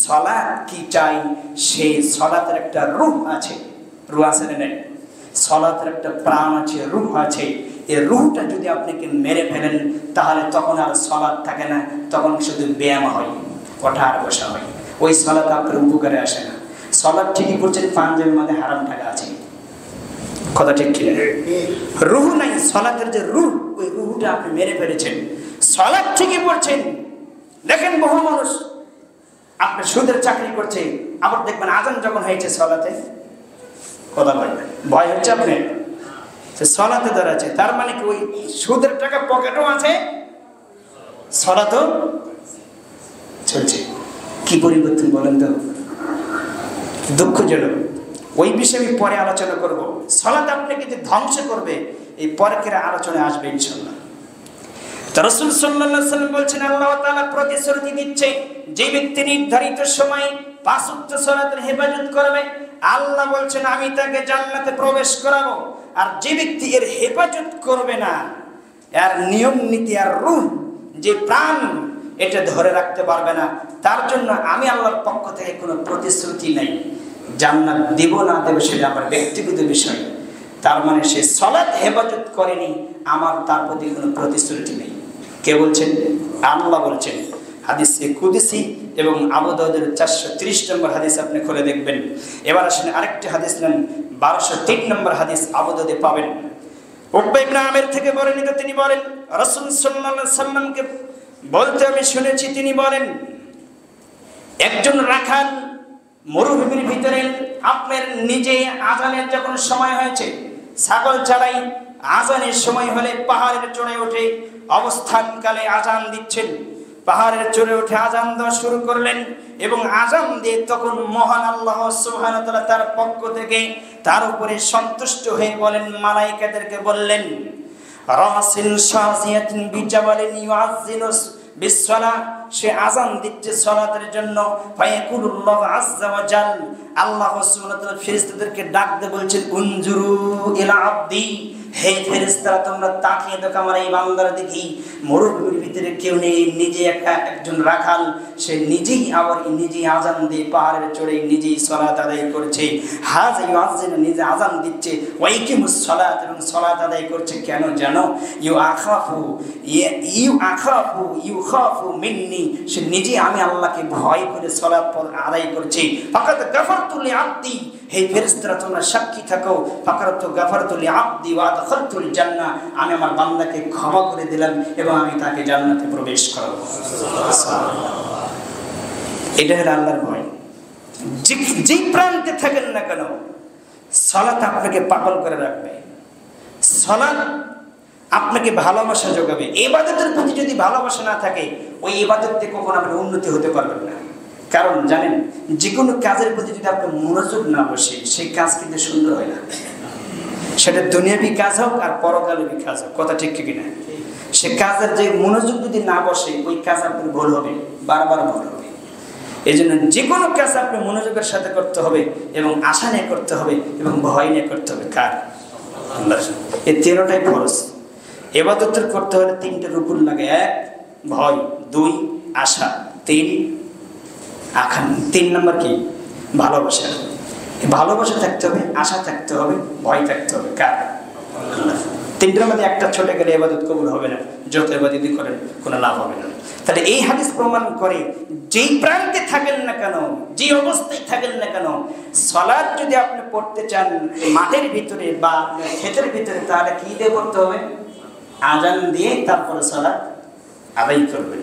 সালাত কি চাই, সেই সালাতের একটা রূহ আছে। রূহ আছে না? সালাতের একটা প্রাণ আছে, রূহ আছে। এই রূহটা যদি আপনাকে মেরে ফেলেন তাহলে তখন আর সালাত থাকে না, তখন শুধু ব্যায়াম হয়, ওঠা আর বসা হয়। ওই সালাত আপনার উপকারে আসে না। সালাত ঠিকই করছেন, পাঞ্জাবের মধ্যে হারাম টাকা আছে, কথা ঠিক কিনা? রূহ নাই, সালাতের যে রূহ, ওই রূহটা আপনি মেরে ফেলেছেন। সালাত ঠিকই পড়ছেন, দেখেন বহু মানুষ আপনার সুদের চাকরি করছে, আবার দেখবেন আজান যখন হয়েছে সালাতে কথা বলবেন, ভয় হচ্ছে আপনি সালাতে দাঁড়াচ্ছে, তার মানে কি ওই সুদের টাকা পকেটও আছে, সালাতও চলছে। কি পরিবর্তন বলেন তো? দুঃখজনক। ওই বিষয়ে আমি পরে আলোচনা করব। সালাত আপনাকে যে ধ্বংস করবে এই পরের আলোচনায় আসবে ইনশাআল্লাহ। রাসূল সাল্লাল্লাহু আলাইহি ওয়াসাল্লাম বলছেন আল্লাহ তাআলা প্রতিশ্রুতি দিচ্ছে, যে ব্যক্তি নির্ধারিত সময়ে 5 ওয়াক্ত সালাতের হেফাজত করবে আল্লাহ বলছেন আমি তাকে জান্নাতে প্রবেশ করাবো। আর যে ব্যক্তি এর হেফাজত করবে না, এর নিয়ম নীতি আর রূহ যে প্রাণ এটা ধরে রাখতে পারবে না, তার জন্য আমি আল্লাহর পক্ষ থেকে কোনো প্রতিশ্রুতি নাই। জান্নাত দিব না দেব সেটা আমার ব্যক্তিগত বিষয়। তার মানে সে সালাত হেফাজত করেনি, আমার তার প্রতি কোনো প্রতিশ্রুতি নেই। কে বলছেন? আল্লাহ বলছেন। হাদিসে কুদসি এবং আবু দাউদের 430 নম্বর হাদিস আপনি খুলে দেখবেন। এবার আসেন আরেকটি হাদিস নেন, 1203 নম্বর হাদিস আবু দাউদে পাবেন। উকবা ইবনে আমির থেকে বর্ণিত, তিনি বলেন রাসূল সাল্লাল্লাহু আলাইহি ওয়াসাল্লামকে বলতে আমি শুনেছি, তিনি বলেন একজন রাখাল মরুভূমির ভিতরে আপনার নিজে আজানের যখন সময় হয়েছে ছাগল চালাই, আজানের সময় হলে পাহাড়ের চড়ে ওঠে অবস্থানকালে আজান দিচ্ছেন, পাহাড়ের চড়ে উঠে আজান দেওয়া শুরু করলেন এবং আজান দিয়ে তখন মহান আল্লাহ সুবহানাহু ওয়া তাআলা তার পক্ষ থেকে তার উপরে সন্তুষ্ট হয়ে বলেন, মালায়েকাদেরকে বললেন রাসিল শাজিয়াতিন বিজাবালিন ইউআযিনুস বিসসালাহ, সে আজান দিচ্ছে সালাতের জন্য। ফায়াকুলুল্লাহু আযজা ওয়া জাল, আল্লাহ সুবহানাহু ওয়া তাআলা ফেরেশতাদেরকে ডাক দিয়ে বলছেন উনজুরু ইলা আবদি, হে ফেরেশতারা তোমরা তাকিয়ে দেখো আমার এই বান্দার দেখি মরুভূমির ভিতরে কেউ নেই, নিজে একজন রাখাল, সে নিজেই আবার নিজেই আজান দিয়ে পাহাড়ে চড়ে নিজেই সালাত আদায় করছে। হাজ ইউআযিন, নিজে আজান দিচ্ছে, ওয়াইকিমুস সালাত, এবং সালাত আদায় করছে। কেন জানো? ইউখাফু মিন্নি, সে নিজে আমি আল্লাহকে ভয় করে সালাত আদায় করছে। ফাকাদ গাফারতু লিআবদি, হে ফেরেশতারা তোমরা সাক্ষী থাকো, ফাকাদ গাফারতু লিআবদি ওয়া আদখালতুল জান্নাহ, আমি আমার বান্দাকে ক্ষমা করে দিলাম এবং আমি তাকে জান্নাতে প্রবেশ করাবো। এটা হলো আল্লাহর ভয়। যে প্রান্তে থাকেন না কেন সালাত আপনাকে পাগল করে রাখবে, সালাত আপনাকে ভালোবাসা যোগাবে। ইবাদতের প্রতি যদি ভালোবাসা না থাকে ওই ইবাদতে কখনো আপনি উন্নতি হতে পারবেন না। কারণ জানেন, যে কোনো কাজের প্রতি যদি আপনার মনোযোগ না বসে সেই কাজ কিন্তু সুন্দর হয় না। সেটা দুনিয়াবি কাজ হোক আর পরকালেবি কাজ হোক, কথা ঠিক কিনা? সে কাজের যে মনোযোগ যদি না বসে ওই কাজ আপনার ভুল হবে, বারবার ভুল হবে। এই জন্য যে কোনো কাজ আপনি মনোযোগের সাথে করতে হবে এবং আশা নিয়ে করতে হবে এবং ভয় নিয়ে করতে হবে। কার? আল্লাহ। এই 13টাই ফরজ। ইবাদতের করতে হলে 3টে রুকুন লাগে। 1 ভয়, 2 আশা, 3 আকাঙ্ক্ষা। 3 নম্বর কি? ভালোবাসা। ভালোবাসা থাকতে হবে, আশা থাকতে হবে, ভয় থাকতে হবে। কার? আল্লাহ। 3টার মধ্যে একটা ছোট গেলে ইবাদত কবুল হবে না, যত ইবাদতই করেন কোনো লাভ হবে না। তাহলে এই হাদিস প্রমাণ করে যেই প্রান্তে থাকেন না কেন, যে অবস্থায় থাকেন না কেন, সালাত যদি আপনি পড়তে চান মাঠের ভিতরে বা ক্ষেতের ভিতরে, তাহলে কি দিয়ে করতে হবে? আজান দিয়ে তারপরে সালাত আদায় করবেন।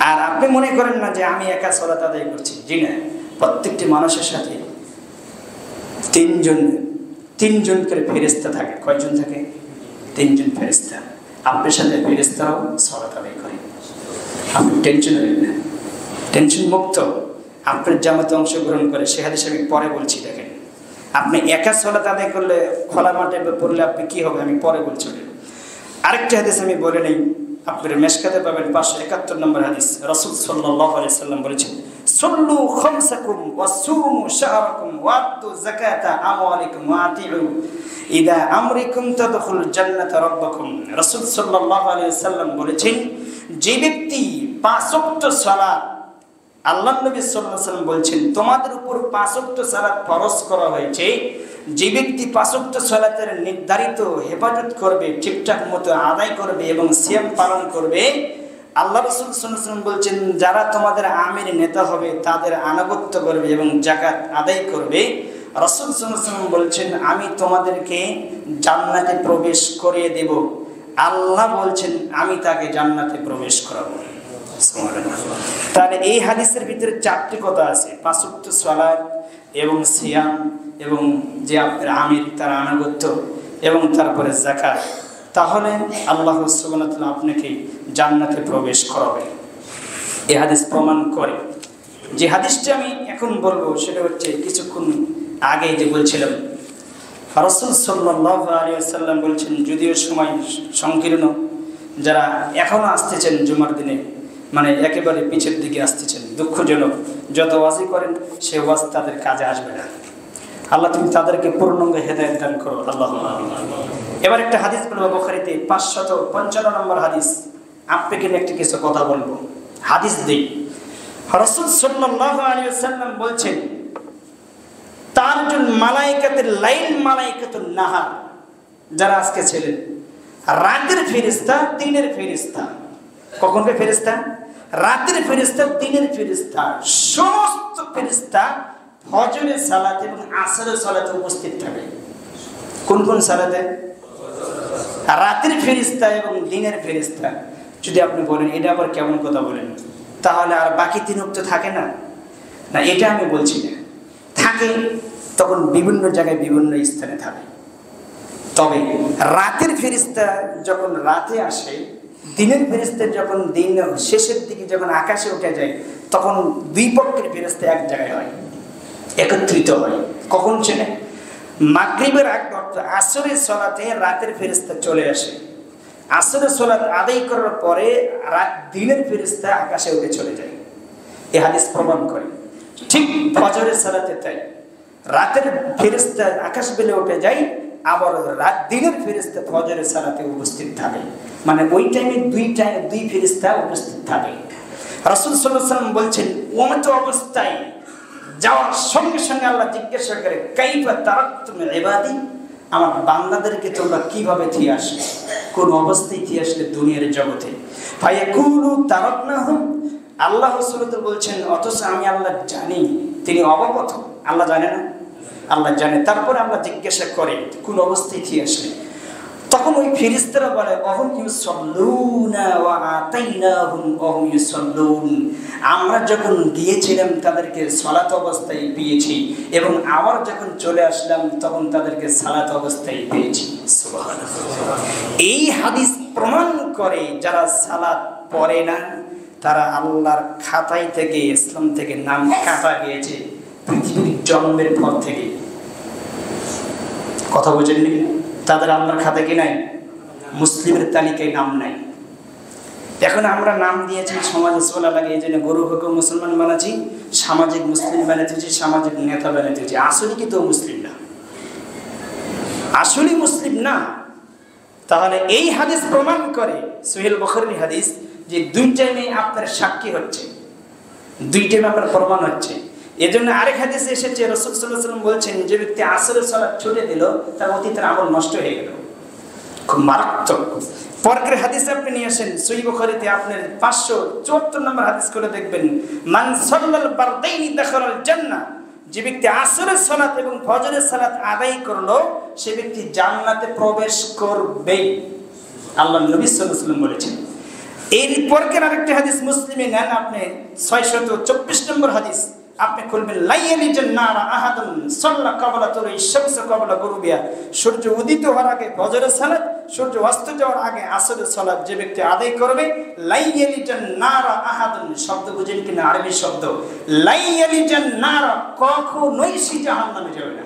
আর আপনি মনে করেন না যে আমি একা সালাত আদায় করছি। জি না, প্রত্যেকটি মানুষের সাথে তিনজন করে ফেরেশতা থাকে। কয়জন থাকে? 3 জন ফেরেশতা। আপনার সাথে ফেরেশতারাও সালাত আদায় করে। আপনি টেনশন হবেন না, টেনশন মুক্ত আপনার জামাতে অংশগ্রহণ করে। সে হাদিস আমি পরে বলছি। দেখেন, আপনি একা সালাত আদায় করলে, খোলা মাঠে পড়লে আপনি কি হবে আমি পরে বলছি। আরেকটা হাদিস আমি বলে নেই, আপনার মেশকাতে পাবেন 571 নম্বর হাদিস। রাসূল সাল্লাল্লাহু আলাইহি সাল্লাম বলেছেন, সাল্লু খামসাকুম ওয়াসুমু শাহরাকুম ওয়াতু যাকাতা আমওয়ালিকুম ওয়াতিউ ইদা আমরিকুম তাদখুলুল জান্নাতা রাব্বাকুম। রাসূল সাল্লাল্লাহু আলাইহি সাল্লাম বলেছেন, যে ব্যক্তি 5 ওয়াক্ত সালাত, আল্লাহর নবী সাল্লাল্লাহু আলাইহি সাল্লাম বলছেন তোমাদের উপর 5 ওয়াক্ত সালাত ফরজ করা হয়েছে, যে ব্যক্তি 5 ওয়াক্ত সালাতের নির্ধারিত হেফাজত করবে, ঠিকঠাক মতো আদায় করবে এবং সিয়াম পালন করবে, আল্লাহ রাসূল সাল্লাল্লাহু আলাইহি ওয়াসাল্লাম বলছেন যারা তোমাদের আমির নেতা হবে তাদের আনুগত্য করবে এবং যাকাত আদায় করবে, রাসূল সাল্লাল্লাহু আলাইহি ওয়াসাল্লাম বলছেন আমি তোমাদেরকে জান্নাতে প্রবেশ করিয়ে দেব। আল্লাহ বলছেন আমি তাকে জান্নাতে প্রবেশ করাবো। সুবহানাল্লাহ। তাহলে এই হাদিসের ভিতরে 4টি কথা আছে, 5 ওয়াক্ত সালাত এবং সিয়াম এবং যে আপনার আমির তার আনুগত্য এবং তারপরে যাকাত। তাহলে আল্লাহ সুবহানাহু ওয়া তাআলা আপনাকে জান্নাতে প্রবেশ করাবে। এই হাদিস প্রমাণ করে। যে হাদিসটা আমি এখন বলবো সেটা হচ্ছে কিছুক্ষণ আগে যে বলছিলাম, রাসূল সাল্লাল্লাহু আলাইহি ওয়াসাল্লাম বলছেন যদিও সময় সংকীর্ণ, যারা এখনো আসতেছেন জুমার দিনে, মানে একেবারে পিছের দিকে আসতেছেন, দুঃখজনক। যত ওয়াজি করেন সে ওয়াজ তাদের কাজে আসবে না। আল্লাহ তুমি তাদেরকে পূর্ণাঙ্গ হেদায়েত দান করো, আল্লাহুম্মা আমিন। এবার একটা হাদিস বলবো, বুখারীতে 555 নম্বর হাদিস। আপনাকে একটি কিছু কথা বলবো, হাদিস দেই। রাসূল সাল্লাল্লাহু আলাইহি ওয়াসাল্লাম বলছেন তারজুল মালায়েকাতুল লাইল মালায়েকাতুন নাহার, যারা আজকে ছিলেন রাতের ফেরেশতা, দিনের ফেরেশতা। কখনকার ফেরেশতা? রাতের ফেরেশতা, দিনের ফেরেশতা। সমস্ত ফেরেশতা ফজরের সালাত এবং আসরের সালাতে উপস্থিত থাকে। কোন কোন সালাতে? রাতের ফেরেশতা এবং দিনের ফেরেশতা। যদি আপনি বলেন এটা আবার কেমন কথা বলেন, তাহলে আর বাকি 3 ওয়াক্ত থাকে না? না, এটা আমি বলছি না। থাকে, তখন বিভিন্ন জায়গায় বিভিন্ন স্থানে থাকে। তবে রাতের ফেরেশতা যখন রাতে আসে, দিনের ফেরেশতা যখন দিন শেষের দিকে যখন আকাশে উঠে যায়, তখন 2 পক্ষের ফেরেশতা এক জায়গায় হয়, একত্রিত হয়। কখন ছেলে? মাগরিবের আগ মুহূর্তে আসরের সালাতে রাতের ফেরেশতা চলে আসে। আসরের সালাত আদায় করার পরে দিনের ফেরেশতা আকাশে উঠে চলে যায়। এই হাদিস প্রমাণ করে। ঠিক ফজরের সালাতে তাই, রাতের ফেরেশতা আকাশ বেলে উঠে যায়, আবার রাত দিনের ফেরেশতা ফজরের সালাতে উপস্থিত থাকে, মানে ওই টাইমে দুই ফেরেশতা উপস্থিত থাকে। রাসূল সাল্লাল্লাহু আলাইহি ওয়াসাল্লাম বলছেন ওমতো অবস্থায় যাওয়ার সঙ্গে সঙ্গে আল্লাহ জিজ্ঞাসা করে কাইফা তারাকতুম ইবাদি, আমার বান্দাদেরকে তোমরা কিভাবে থিয়ে আসলে, কোন অবস্থায় থিয়ে আসলে দুনিয়ার জগতে। ফায়াকুলু তারাকনাহুম, আল্লাহ রাসূল বলছেন অথচ আমি আল্লাহ জানি, তিনি অবগত, আল্লাহ জানে না, আল্লাহ জানে। তারপরে আল্লাহ জিজ্ঞাসা করে কোন অবস্থায় থিয়ে আসলে, তখন ওই ফেরেশতারা বলে অহুম ইউসাল্লুনা ওয়া আতাইনাহুম ওহুম ইউসাল্লুন, আমরা যখন গিয়েছিলাম তাদেরকে সালাত অবস্থায় পেয়েছি এবং আবার যখন চলে আসলাম তখন তাদেরকে সালাত অবস্থায় পেয়েছি। সুবহানাল্লাহ। এই হাদিস প্রমাণ করে যারা সালাত পড়ে না তারা আল্লাহর খাতায় থেকে, ইসলাম থেকে নাম কাটা গিয়েছে পৃথিবীর জন্মের পর থেকে। কথা বুঝেননি? তাদের আল্লাহর খাতায় কি নাই? মুসলিমের তালিকায় নাম নাই। এখন আমরা নাম দিয়েছি সমাজে চলা লাগে, এই জন্য গরু হোক মুসলমান বানাচ্ছি, সামাজিক মুসলিম বানাতেছি, সামাজিক নেতা বানাতেছি। আসলে কি তো মুসলিম না, আসলে মুসলিম না। তাহলে এই হাদিস প্রমাণ করে, সহিহ বুখারীর হাদিস, যে দুই টাইমে আপনার সাক্ষী হচ্ছে, দুই টাইমে আপনার প্রমাণ হচ্ছে। এজন্য আরেক হাদিসে এসেছে রাসূল সাল্লাল্লাহু আলাইহি ওয়াসাল্লাম বলছেন যে ব্যক্তি আসরের সালাত ছুটে দিল তার অতীতের আমল নষ্ট হয়ে গেল। খুব মারাত্মক। পরের হাদিসে আপনি নিয়ে আসেন সহিহ বুখারীতে আপনার 574 নম্বর হাদিস করে দেখবেন, মান সাল্লাল বারদাইনি দাখালাল জান্নাহ, যে ব্যক্তি আসরের সালাত এবং ফজরের সালাত আদায় করলো সে ব্যক্তি জান্নাতে প্রবেশ করবে, আল্লাহ নবী সাল্লাল্লাহু আলাইহি ওয়াসাল্লাম বলেছেন। এর পরের আরেকটা হাদিস মুসলিমে নেন আপনি 624 নম্বর হাদিস, আপনি খুলবেন লাইয়ালি জান্নারা আহাদুন সাল্লা ক্বাবলা তুলুই শামস ক্বাবলা গুরুবিয়া, সূর্য উদিত হওয়ার আগে ফজরের সালাত, সূর্য অস্ত যাওয়ার আগে আসরের সালাত যে ব্যক্তি আদায় করবে, লাইয়ালি জান্নারা আহাদুন, শব্দ বুঝেন কিনা আরবি শব্দ, লাইয়ালি জান্নারা, কখনোই সে জাহান্নামে যাবে না।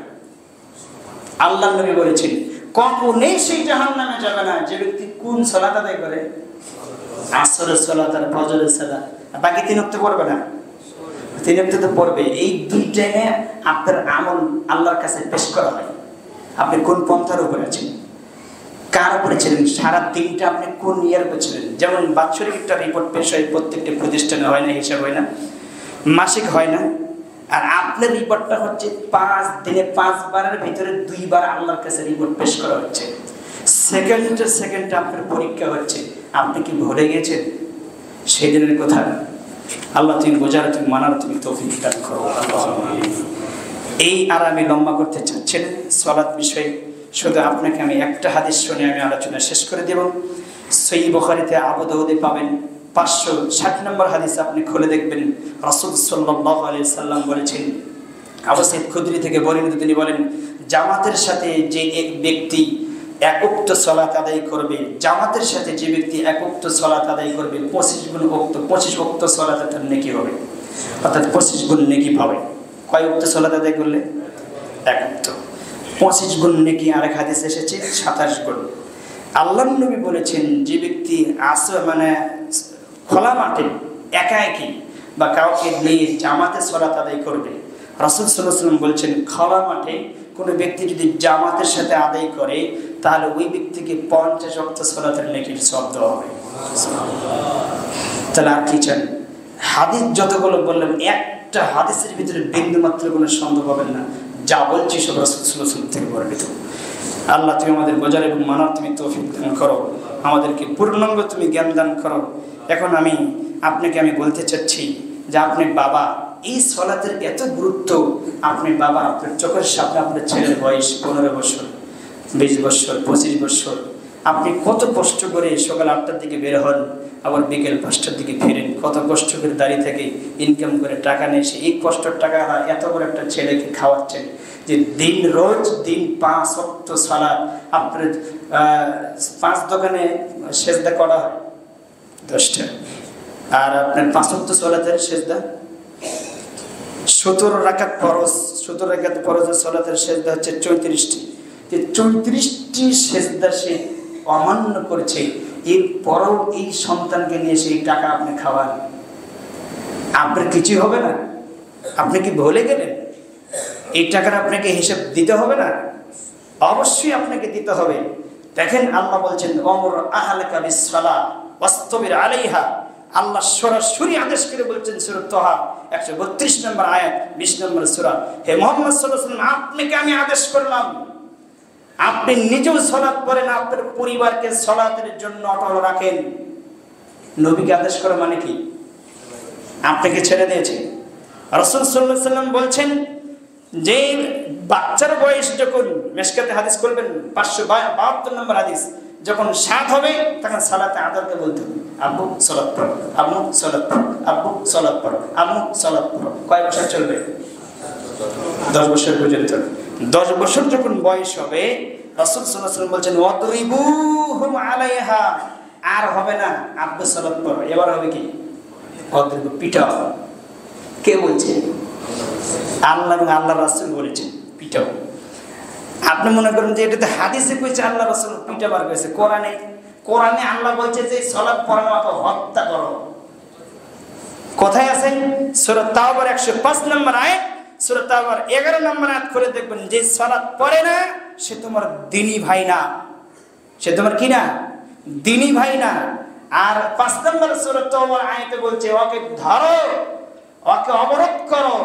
আল্লাহর নবী বলেছেন কখনোই সে জাহান্নামে যাবে না যে ব্যক্তি কোন সালাত আদায় করে? আসরের সালাত আর ফজরের সালাত। বাকি তিন ওয়াক্ত পড়বে না, তিন ওয়াক্ত তো পড়বে। এই দুই টাইমে আপনার আমল আল্লাহর কাছে পেশ করা হয়। আপনি কোন পন্থার উপরে আছেন, কার উপরে ছিলেন, সারা দিনটা আপনি কোন ইয়ার উপরে ছিলেন। যেমন বাৎসরিক একটা রিপোর্ট পেশ হয়, প্রত্যেকটা প্রতিষ্ঠানে হয় না, হিসাব হয় না, মাসিক হয় না। আর আপনার রিপোর্টটা হচ্ছে 5 দিনে 5 বারের ভিতরে 2 বার আল্লাহর কাছে রিপোর্ট পেশ করা হচ্ছে। সেকেন্ডে আপনার পরীক্ষা হচ্ছে। আপনি কি ভুলে গেছেন সেই দিনের কথা? আল্লাহ তুমি বোঝার, তুমি মানার, তুমি তৌফিক দান করো। এই আর আমি লম্বা করতে চাচ্ছি না সালাত বিষয়ে, শুধু আপনাকে আমি একটা হাদিস শুনে আমি আলোচনা শেষ করে দেব। সহিহ বুখারীতে, আবু দাউদে পাবেন 560 নম্বর হাদিস, আপনি খুলে দেখবেন। রাসূল সাল্লাল্লাহু আলাইহি সাল্লাম বলেছেন, আবু সাঈদ খুদরি থেকে বর্ণিত, তিনি বলেন জামাতের সাথে যে এক ব্যক্তি এক ওয়াক্ত সালাত আদায় করবে, জামাতের সাথে যে ব্যক্তি এক ওয়াক্ত সালাত আদায় করবে 25 ওয়াক্ত সালাতে তার নেকি হবে, অর্থাৎ 25 গুণ নেকি পাবে। কয় ওয়াক্ত সালাত আদায় করলে? এক ওয়াক্ত, 25 গুণ নেকি। আরেক হাদিস এসেছে 27 গুণ। আল্লাহর নবী বলেছেন যে ব্যক্তি মানে খোলা মাঠে একাকী বা কাউকে নিয়ে জামাতে সালাত আদায় করবে, রাসূল সাল্লাল্লাহু আলাইহি ওয়াসাল্লাম বলছেন খোলা মাঠে কোনো ব্যক্তি যদি জামাতের সাথে আদায় করে তাহলে ওই ব্যক্তিকে 50 ওয়াক্ত সালাতের নেকির সওয়াব দেওয়া হবে। তাহলে আর কি চান? হাদিস যতগুলো বললাম, একটা হাদিসের ভিতরে বিন্দু মাত্র কোনো সন্দেহ পাবেন না, যা বলছি সব রাসূল সাল্লাল্লাহু আলাইহি ওয়াসাল্লাম থেকে বর্ণিত। আল্লাহ তুমি আমাদের বোঝার এবং মানার তুমি তৌফিক দান করো, আমাদেরকে পূর্ণাঙ্গ তুমি জ্ঞান দান করো। এখন আপনাকে বলতে চাচ্ছি যে আপনি বাবা, এই সালাতের এত গুরুত্ব, আপনি বাবা, আপনার চোখের সামনে আপনার ছেলের বয়স 15 বছর, 20 বছর, 25 বছর, আপনি কত কষ্ট করে সকাল 8টার দিকে বের হন, আবার বিকেল 5টার দিকে ফিরেন, কত কষ্ট করে দাঁড়িয়ে থেকে ইনকাম করে টাকা নিয়ে এসে এই কষ্টের টাকা এত বড় একটা ছেলেকে খাওয়াচ্ছেন, যে রোজ দিন 5 ওয়াক্ত সালাত। আপনার 5 দোকানে সেজদা করা হয় 10টা, আর আপনার 5 ওয়াক্ত সালাতের সেজদা 17 রাকাত ফরজ, 17 রাকাত ফরজের সালাতের সেজদা হচ্ছে 34টি। যে 34টি সেজদা সে অমান্য করেছে, এরপরও এই সন্তানকে নিয়ে সেই টাকা আপনি খাওয়ান, আপনার কিছুই হবে না? আপনি কি ভুলে গেলেন? এই টাকার আপনাকে হিসাব দিতে হবে না? অবশ্যই আপনাকে দিতে হবে। দেখেন আল্লাহ বলছেন ওমর আহলাকা বিসসালাহ ওয়াসতাবির আলাইহা। আল্লাহ সরাসরি আদেশ করে বলছেন সূরা তাহা 132 নম্বর আয়াত 20 নম্বর সূরা, হে মুহাম্মদ সাল্লাল্লাহু আলাইহি ওয়াসাল্লাম, আপনাকে আমি আদেশ করলাম আপনি নিজেও সালাত পড়েন, আপনার পরিবারকে সালাতের জন্য অটল রাখেন। নবীকে আদেশ করা মানে কি? আপনাকে ছেড়ে দিয়েছে। রাসূল সাল্লাল্লাহু আলাইহি ওয়াসাল্লাম বলছেন যে বাচ্চার বয়স যখন, মেশকাতে হাদিস করবেন 572 নম্বর হাদিস, যখন 7 হবে তখন সালাতে আদারকে বলতে হবে আব্বু সালাত পড়ো, আম্মু সালাত পড়ো, আব্বু সালাত পড়ো, আম্মু সালাত পড়ো। কয় বছর চলবে? 10 বছর পর্যন্ত। 10 বছর যখন বয়স হবে রাসূল সাল্লাল্লাহু আলাইহি ওয়াসাল্লাম বলছেন ওয়াদরিবুহুম আলাইহা, আর হবে না আব্বু সালাত পড়ো, এবার হবে কি? ওদেরকে পিটাও। কে বলছে? আল্লাহ এবং আল্লাহ রাসূল বলেছেন পিটাও। আপনি মনে করেন যে এটাতে হাদিসে কইছে আল্লাহ রাসূল পিটাবার কইছে? কোরআনে আল্লাহ বলছে যে সালাত পড়ানোকে হত্যা করো। কোথায় আছে? সূরা তাওবার 105 নম্বর আয়াত, সূরা তাওবার 11 নম্বর আয়াত করে দেখবেন, যে সালাত পড়ে না সে তোমার দ্বীনি ভাই না। সে তোমার কি না? দ্বীনি ভাই না। আর 5 নম্বর সূরা তাওবার আয়াতে বলছে ওকে ধরো, ওকে অবরোধ করো,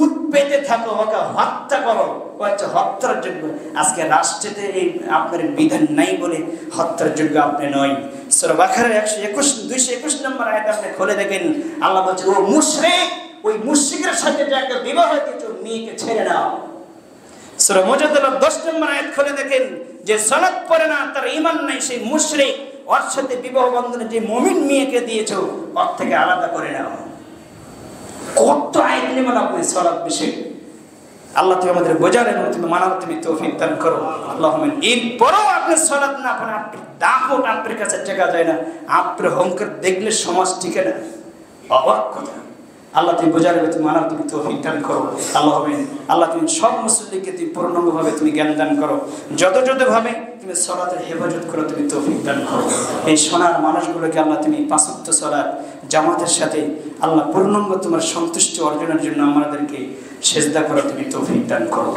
উট পেতে থাকো, ওকে হত্যা করো। হচ্ছে হত্যার যোগ্য। আজকে রাষ্ট্রেতে এই আপনার বিধান নাই বলে হত্যার যোগ্য আপনি নয়। সূরা বাকারার 221 নম্বর আয়াত আপনি খুলে দেখেন, আল্লাহ বলছে ও মুশরিক, ওই মুশরিকের সাথে যাকে বিবাহ দিয়েছো মেয়েকে ছেড়ে দাও। সূরা মুজাদালা 10 নম্বর আয়াত খুলে দেখেন, যে সালাত পড়ে না, তার ঈমান নাই, সেই মুশরিক, ওর সাথে বিবাহ বন্ধনে যে মুমিন মেয়েকে দিয়েছো ওর থেকে আলাদা করে নাও। কত আয়াত নেবেন আপনি সালাত বিষয়ে। আল্লাহ তুমি আমাদের বোঝার এবং তুমি মানার তুমি তৌফিক দান করো আল্লাহুম্মা। এরপরও আপনি সালাত না পড়েন, আপনি দাপট আপনার কাছে টেকা যায় না, আপনার অহংকার দেখলে সমাজ টিকে না। অবাক কথা। আল্লাহ তুমি বোঝার এবং তুমি মানার তুমি তৌফিক দান করো আল্লাহুম্মা। আল্লাহ তুমি সব মুসলিমকে তুমি পূর্ণাঙ্গভাবে তুমি জ্ঞান দান করো, যথাযথভাবে তুমি সালাতের হেফাজত করো, তুমি তৌফিক দান করো। এই সোনার মানুষগুলোকে আল্লাহ তুমি 5 ওয়াক্ত সালাত জামাতের সাথে আল্লাহ পূর্ণাঙ্গ তোমার সন্তুষ্টি অর্জনের জন্য আমাদেরকে সেজদা করো, তুমি তৌফিক দান করো।